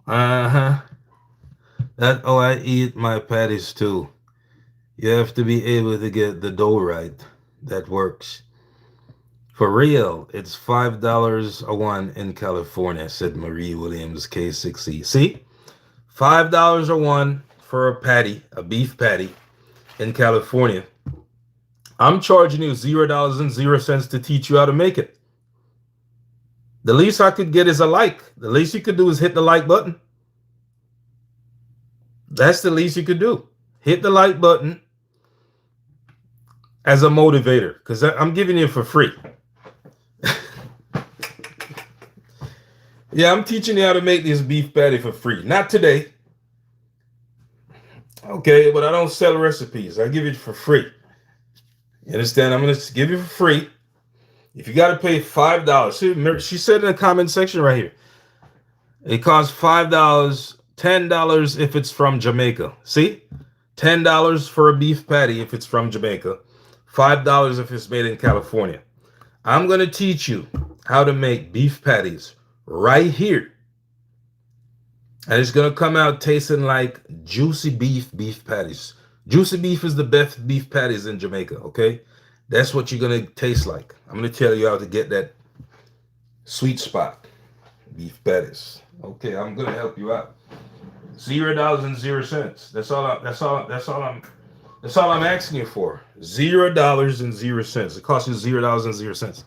That's how I eat my patties too. You have to be able to get the dough right. That works. For real, it's $5 a one in California, said Marie Williams, K6E. See? $5 a one for a patty, a beef patty in California. I'm charging you $0.00 to teach you how to make it. The least I could get is a like. The least you could do is hit the like button. That's the least you could do. Hit the like button as a motivator, because I'm giving you for free. Yeah, I'm teaching you how to make this beef patty for free. Not today. Okay, but I don't sell recipes. I give it for free. You understand? I'm going to give you for free. If you got to pay $5. See, she said in the comment section right here. It costs $5, $10 if it's from Jamaica. See? $10 for a beef patty if it's from Jamaica. $5 if it's made in California. I'm going to teach you how to make beef patties right here. And it's going to come out tasting like juicy beef patties. Juicy beef is the best beef patties in Jamaica, okay? That's what you're going to taste like. I'm going to tell you how to get that sweet spot. Beef patties. Okay, I'm going to help you out. $0.00. That's all I'm asking you for. $0.00. It costs you $0.00.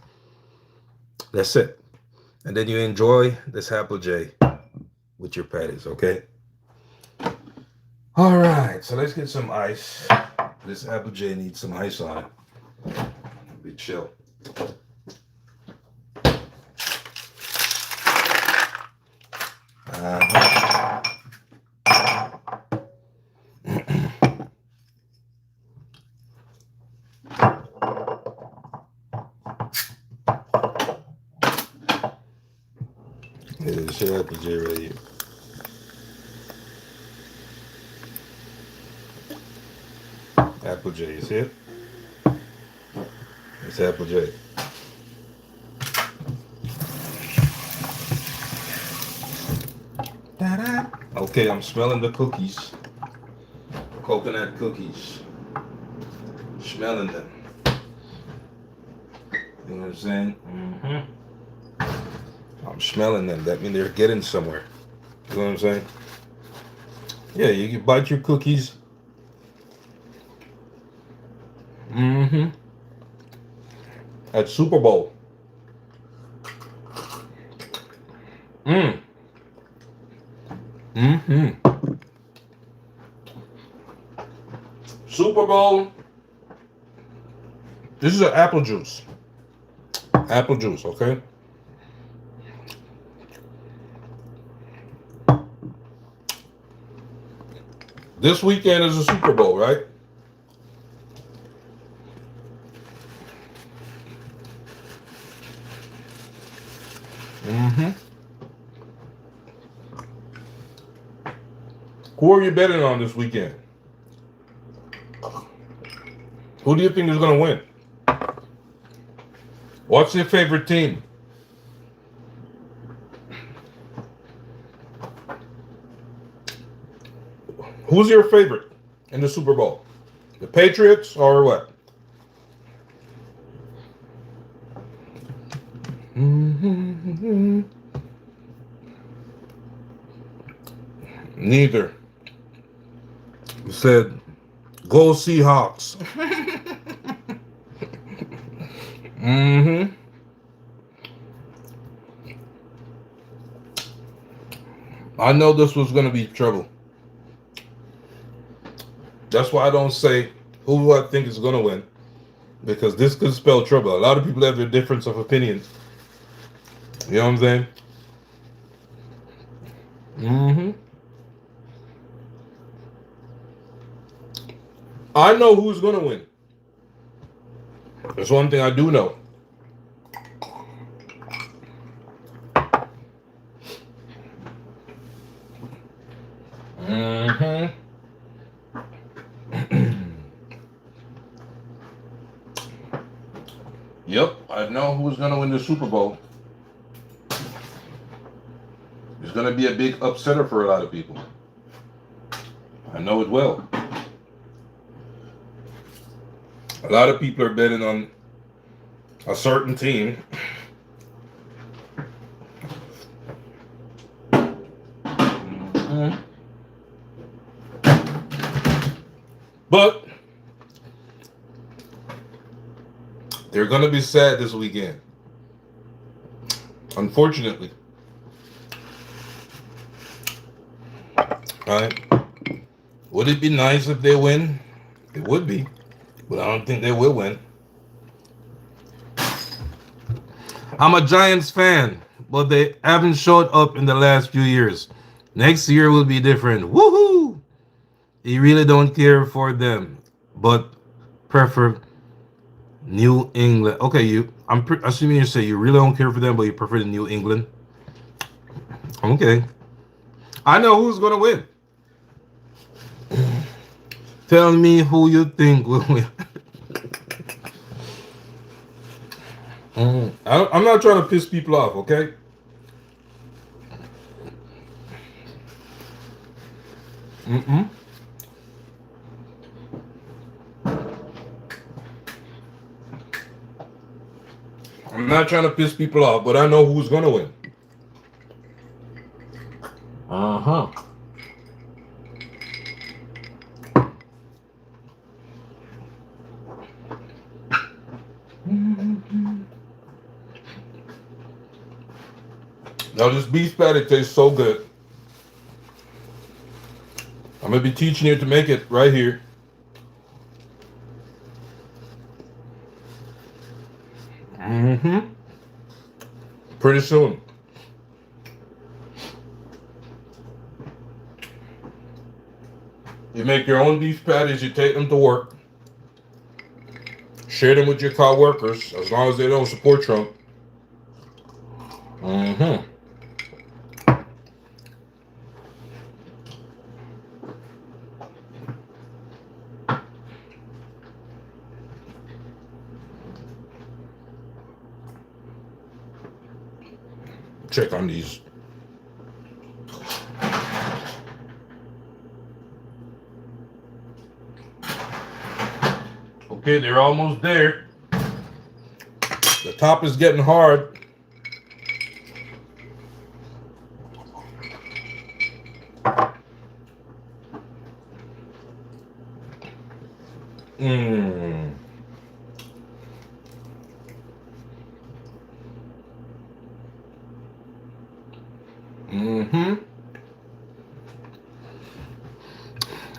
That's it. And then you enjoy this Applegate with your patties, okay? All right, so let's get some ice. This Applegate needs some ice on it. Be chill. This Applegate right here. Applegate is it? It's Applegate. Okay, I'm smelling the cookies. Coconut cookies. Smelling them. You know what I'm saying? I'm smelling them. That means they're getting somewhere. You know what I'm saying? Yeah, you can bite your cookies. At Super Bowl. Super Bowl. This is an apple juice. Apple juice, okay? This weekend is a Super Bowl, right? Mm-hmm. Who are you betting on this weekend? Who do you think is going to win? What's your favorite team? Who's your favorite in the Super Bowl? The Patriots or what? Mm-hmm. Neither. Said, go Seahawks. Mm-hmm. I know this was going to be trouble. That's why I don't say who I think is going to win. Because this could spell trouble. A lot of people have their difference of opinions. You know what I'm saying? Mm-hmm. I know who's going to win. There's one thing I do know. Mm-hmm. Yep, I know who's going to win the Super Bowl. It's going to be a big upsetter for a lot of people. I know it well. A lot of people are betting on a certain team. Mm-hmm. But they're going to be sad this weekend. Unfortunately. Right? Would it be nice if they win? It would be. But I don't think they will win. I'm a Giants fan, but they haven't showed up in the last few years. Next year will be different. Woohoo! You really don't care for them, but prefer New England. Okay, I'm assuming you say you really don't care for them, but you prefer the New England. Okay. I know who's gonna win. Tell me who you think will win. I'm not trying to piss people off, okay? Mm-mm. I'm not trying to piss people off, but I know who's gonna win. Uh-huh. Now this beef patty tastes so good. I'm gonna be teaching you to make it right here. Mm-hmm. Pretty soon. You make your own beef patties, you take them to work. Share them with your co-workers, as long as they don't support Trump. Mm-hmm. Check on these. Okay, they're almost there. The top is getting hard. Mmm. Mm-hmm.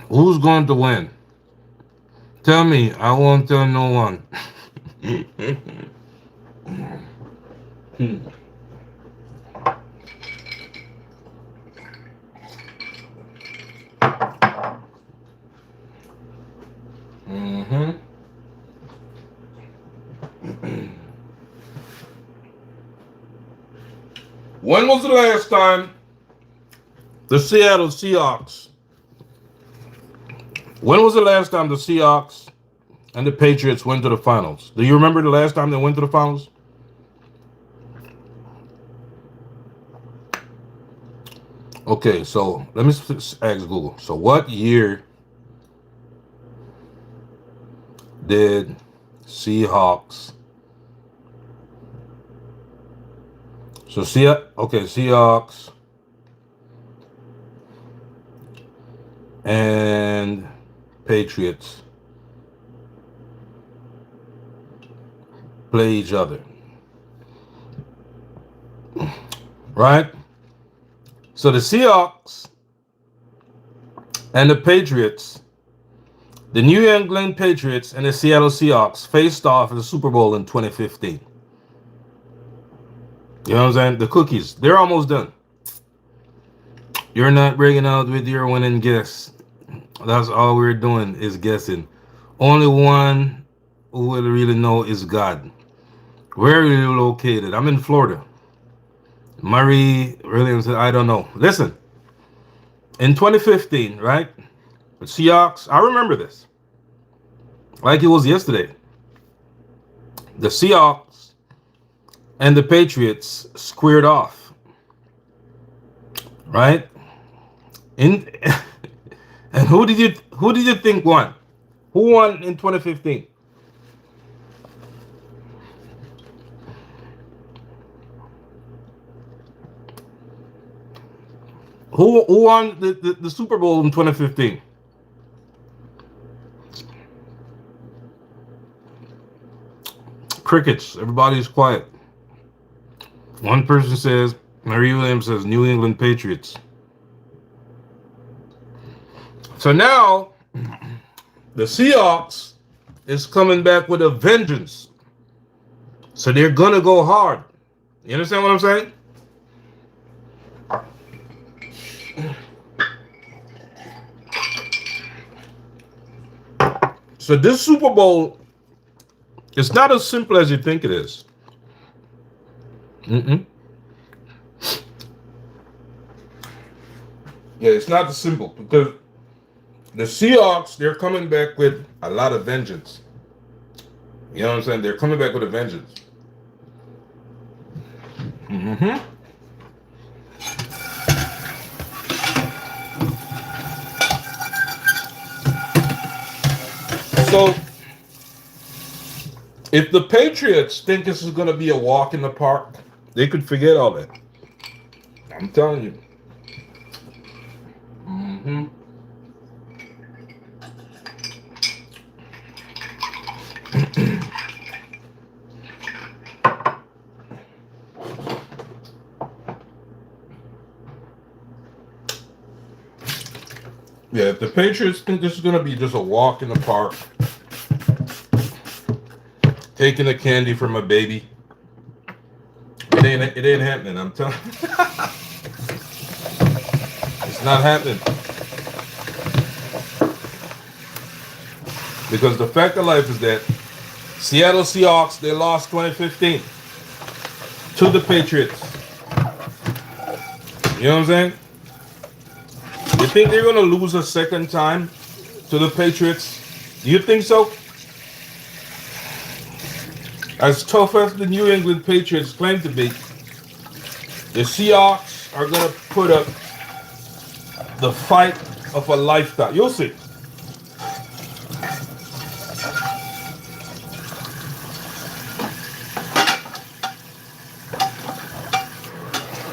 Who's going to win? Tell me. I won't tell no one. Mm-hmm. When was the last time the Seattle Seahawks? When was the last time the Seahawks and the Patriots went to the finals? Do you remember the last time they went to the finals? Okay, so let me ask Google. So what year did Seahawks? So Seahawks and Patriots play each other, right? So the Seahawks and the Patriots, the New England Patriots and the Seattle Seahawks faced off in the Super Bowl in 2015. You know what I'm saying? The cookies, they're almost done. You're not breaking out with your winning guess. That's all we're doing is guessing. Only one who will really know is God. Where are you located? I'm in Florida. Murray Williams, I don't know. Listen, in 2015, right? The Seahawks, I remember this like it was yesterday. The Seahawks and the Patriots squared off, right? And who did you think won? Who won in 2015? Who won the Super Bowl in 2015? Crickets. Everybody's quiet. One person says, Murray Williams says, New England Patriots. So now, the Seahawks is coming back with a vengeance. So they're going to go hard. You understand what I'm saying? So this Super Bowl is not as simple as you think it is. Yeah, it's not as simple because the Seahawks, they're coming back with a lot of vengeance. You know what I'm saying? They're coming back with a vengeance. So, if the Patriots think this is going to be a walk in the park, they could forget all that. I'm telling you. Yeah, if the Patriots think this is going to be just a walk in the park, taking the candy from a baby, it ain't happening. I'm telling you. It's not happening. Because the fact of life is that Seattle Seahawks, they lost 2015 to the Patriots. You know what I'm saying? You think they're going to lose a second time to the Patriots? Do you think so? As tough as the New England Patriots claim to be, the Seahawks are going to put up the fight of a lifetime. You'll see.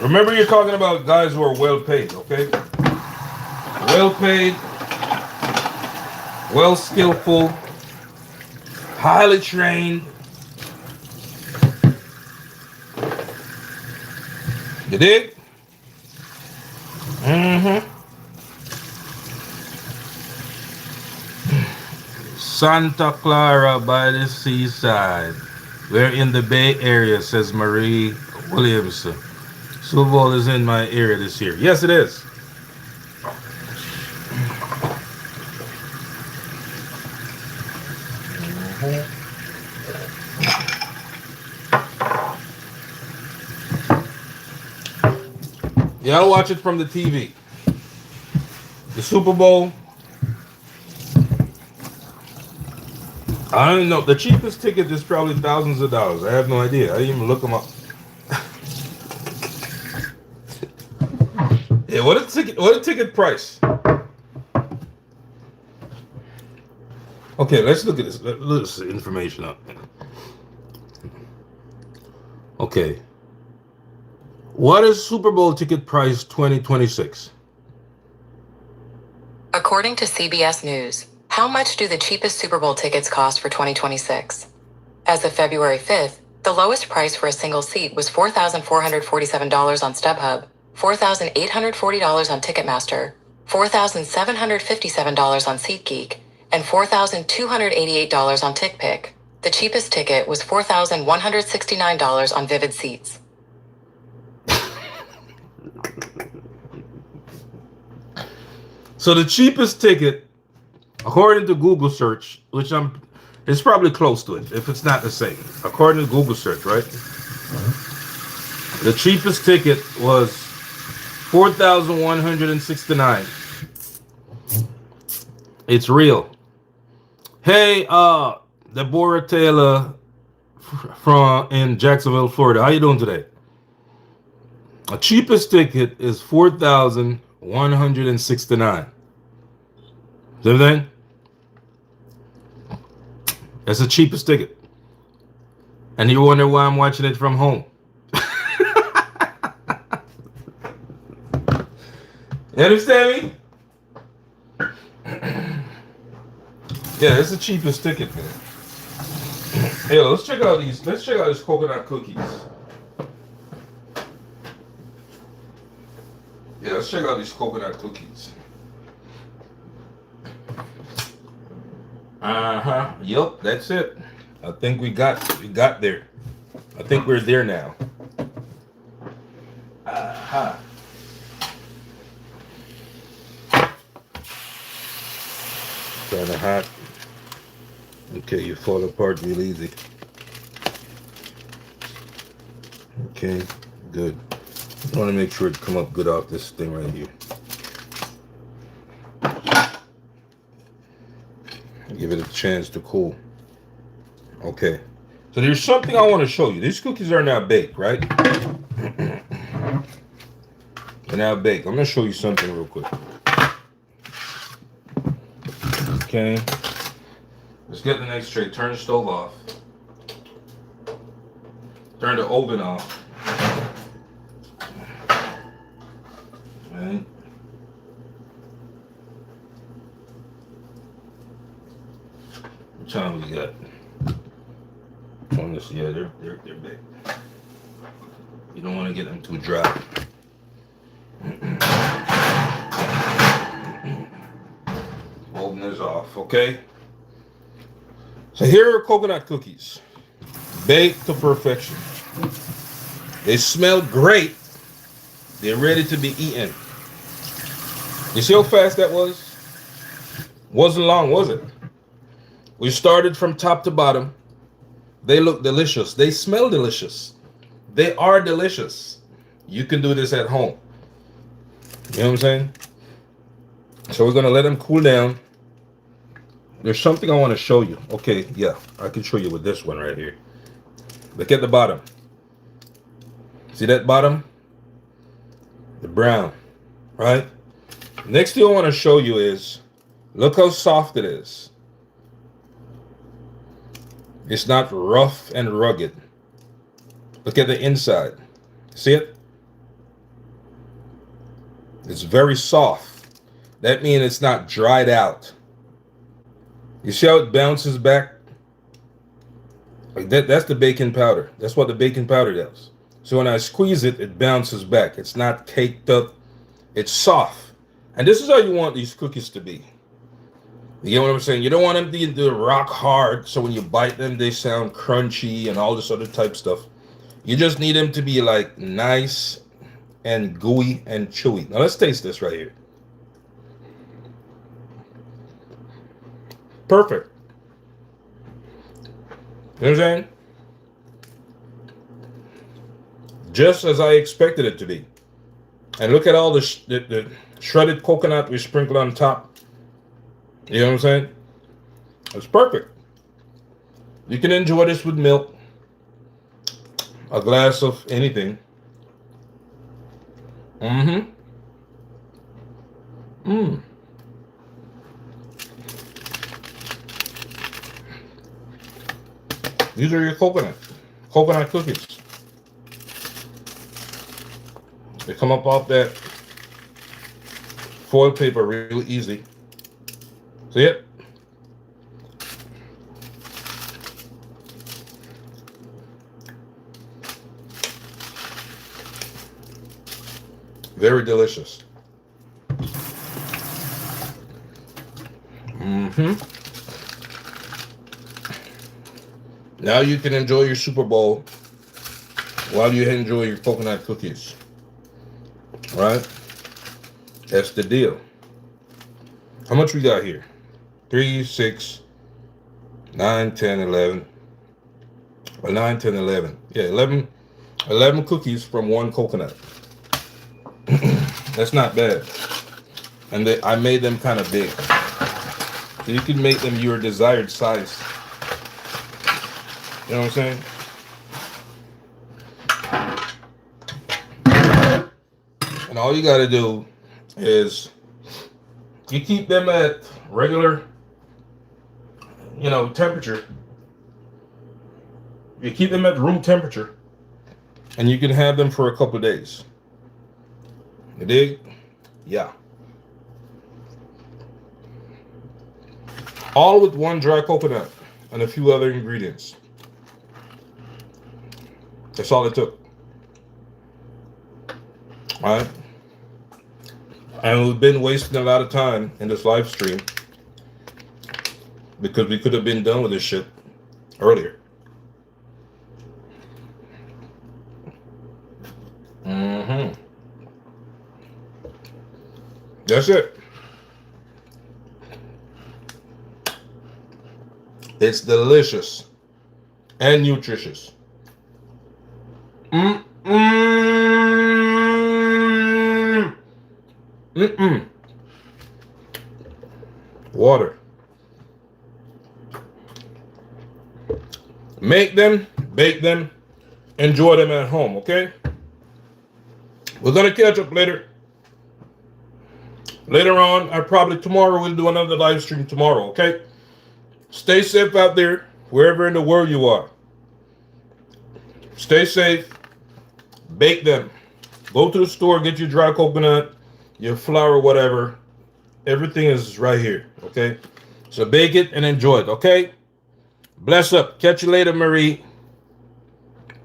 Remember, you're talking about guys who are well paid, okay? Well paid, well skillful, highly trained. You dig? Santa Clara by the seaside. We're in the Bay Area, says Marie Williamson. Super Bowl is in my area this year. Yes, it is. Y'all watch it from the TV. The Super Bowl. I don't know. The cheapest ticket is probably thousands of dollars. I have no idea. I didn't even look them up. Yeah, what a ticket? What a ticket price? Okay, let's look at this. Let's information up. Okay, what is Super Bowl ticket price 2026? According to CBS News, how much do the cheapest Super Bowl tickets cost for 2026? As of February 5th, the lowest price for a single seat was $4,447 on StubHub, $4,840 on Ticketmaster, $4,757 on SeatGeek, and $4,288 on TickPick. The cheapest ticket was $4,169 on Vivid Seats. So the cheapest ticket, according to Google search, which it's probably close to it, if it's not the same. According to Google search, right? The cheapest ticket was $4,169. It's real. Hey, Deborah Taylor in Jacksonville, Florida. How you doing today? The cheapest ticket is $4,169. Is everything? That's the cheapest ticket. And you wonder why I'm watching it from home. You understand me? Yeah, it's the cheapest ticket, man. Hey, let's check out these coconut cookies. Yeah, let's check out these coconut cookies. Yep, that's it. I think we got there. I think we're there now. Kind of hot. Okay, you fall apart real easy. Okay, good. I want to make sure it come up good off this thing right here. Give it a chance to cool. Okay. So there's something I want to show you. These cookies are now baked, right? They're now baked. I'm going to show you something real quick. Okay. Let's get the next tray. Turn the stove off. Turn the oven off. Right. What time we got? On this, yeah, they're big. You don't want to get them too dry. Oven is off, okay? So here are coconut cookies, baked to perfection. They smell great. They're ready to be eaten. You see how fast that was? Wasn't long, was it? We started from top to bottom. They look delicious. They smell delicious. They are delicious. You can do this at home. You know what I'm saying? So we're going to let them cool down. There's something I want to show you. Okay, yeah, I can show you with this one right here. Look at the bottom. See that bottom? The brown, right? Next thing I want to show you is, look how soft it is. It's not rough and rugged. Look at the inside. See it? It's very soft. That means it's not dried out. You see how it bounces back? Like that's the baking powder. That's what the baking powder does. So when I squeeze it, it bounces back. It's not caked up. It's soft. And this is how you want these cookies to be. You get what I'm saying? You don't want them to be rock hard, so when you bite them, they sound crunchy and all this other type stuff. You just need them to be like nice and gooey and chewy. Now let's taste this right here. Perfect. You know what I'm saying? Just as I expected it to be. And look at all the shredded coconut we sprinkle on top. You know what I'm saying? It's perfect. You can enjoy this with milk, a glass of anything. Mm-hmm. Mm. These are your coconut cookies. They come up off that foil paper really easy. See it? Very delicious. Mm-hmm. Now you can enjoy your Super Bowl while you enjoy your coconut cookies. Right? That's the deal. How much we got here? 3, 6, 9, 10, 11. Well, 9, 10, 11. Yeah, 11 cookies from one coconut. That's not bad. And I made them kind of big. So you can make them your desired size. You know what I'm saying? And all you got to do is you keep them at regular, temperature. You keep them at room temperature, and you can have them for a couple of days. You dig? Yeah. All with one dry coconut and a few other ingredients. That's all it took. All right? And we've been wasting a lot of time in this live stream because we could have been done with this shit earlier. Mm-hmm. That's it. It's delicious and nutritious. Water. Make them, bake them, enjoy them at home, okay? We're gonna catch up later. Later on, tomorrow we'll do another live stream tomorrow, okay? Stay safe out there, wherever in the world you are. Stay safe. Bake them. Go to the store, get your dry coconut, your flour, whatever. Everything is right here, okay? So bake it and enjoy it, okay? Bless up. Catch you later, Marie.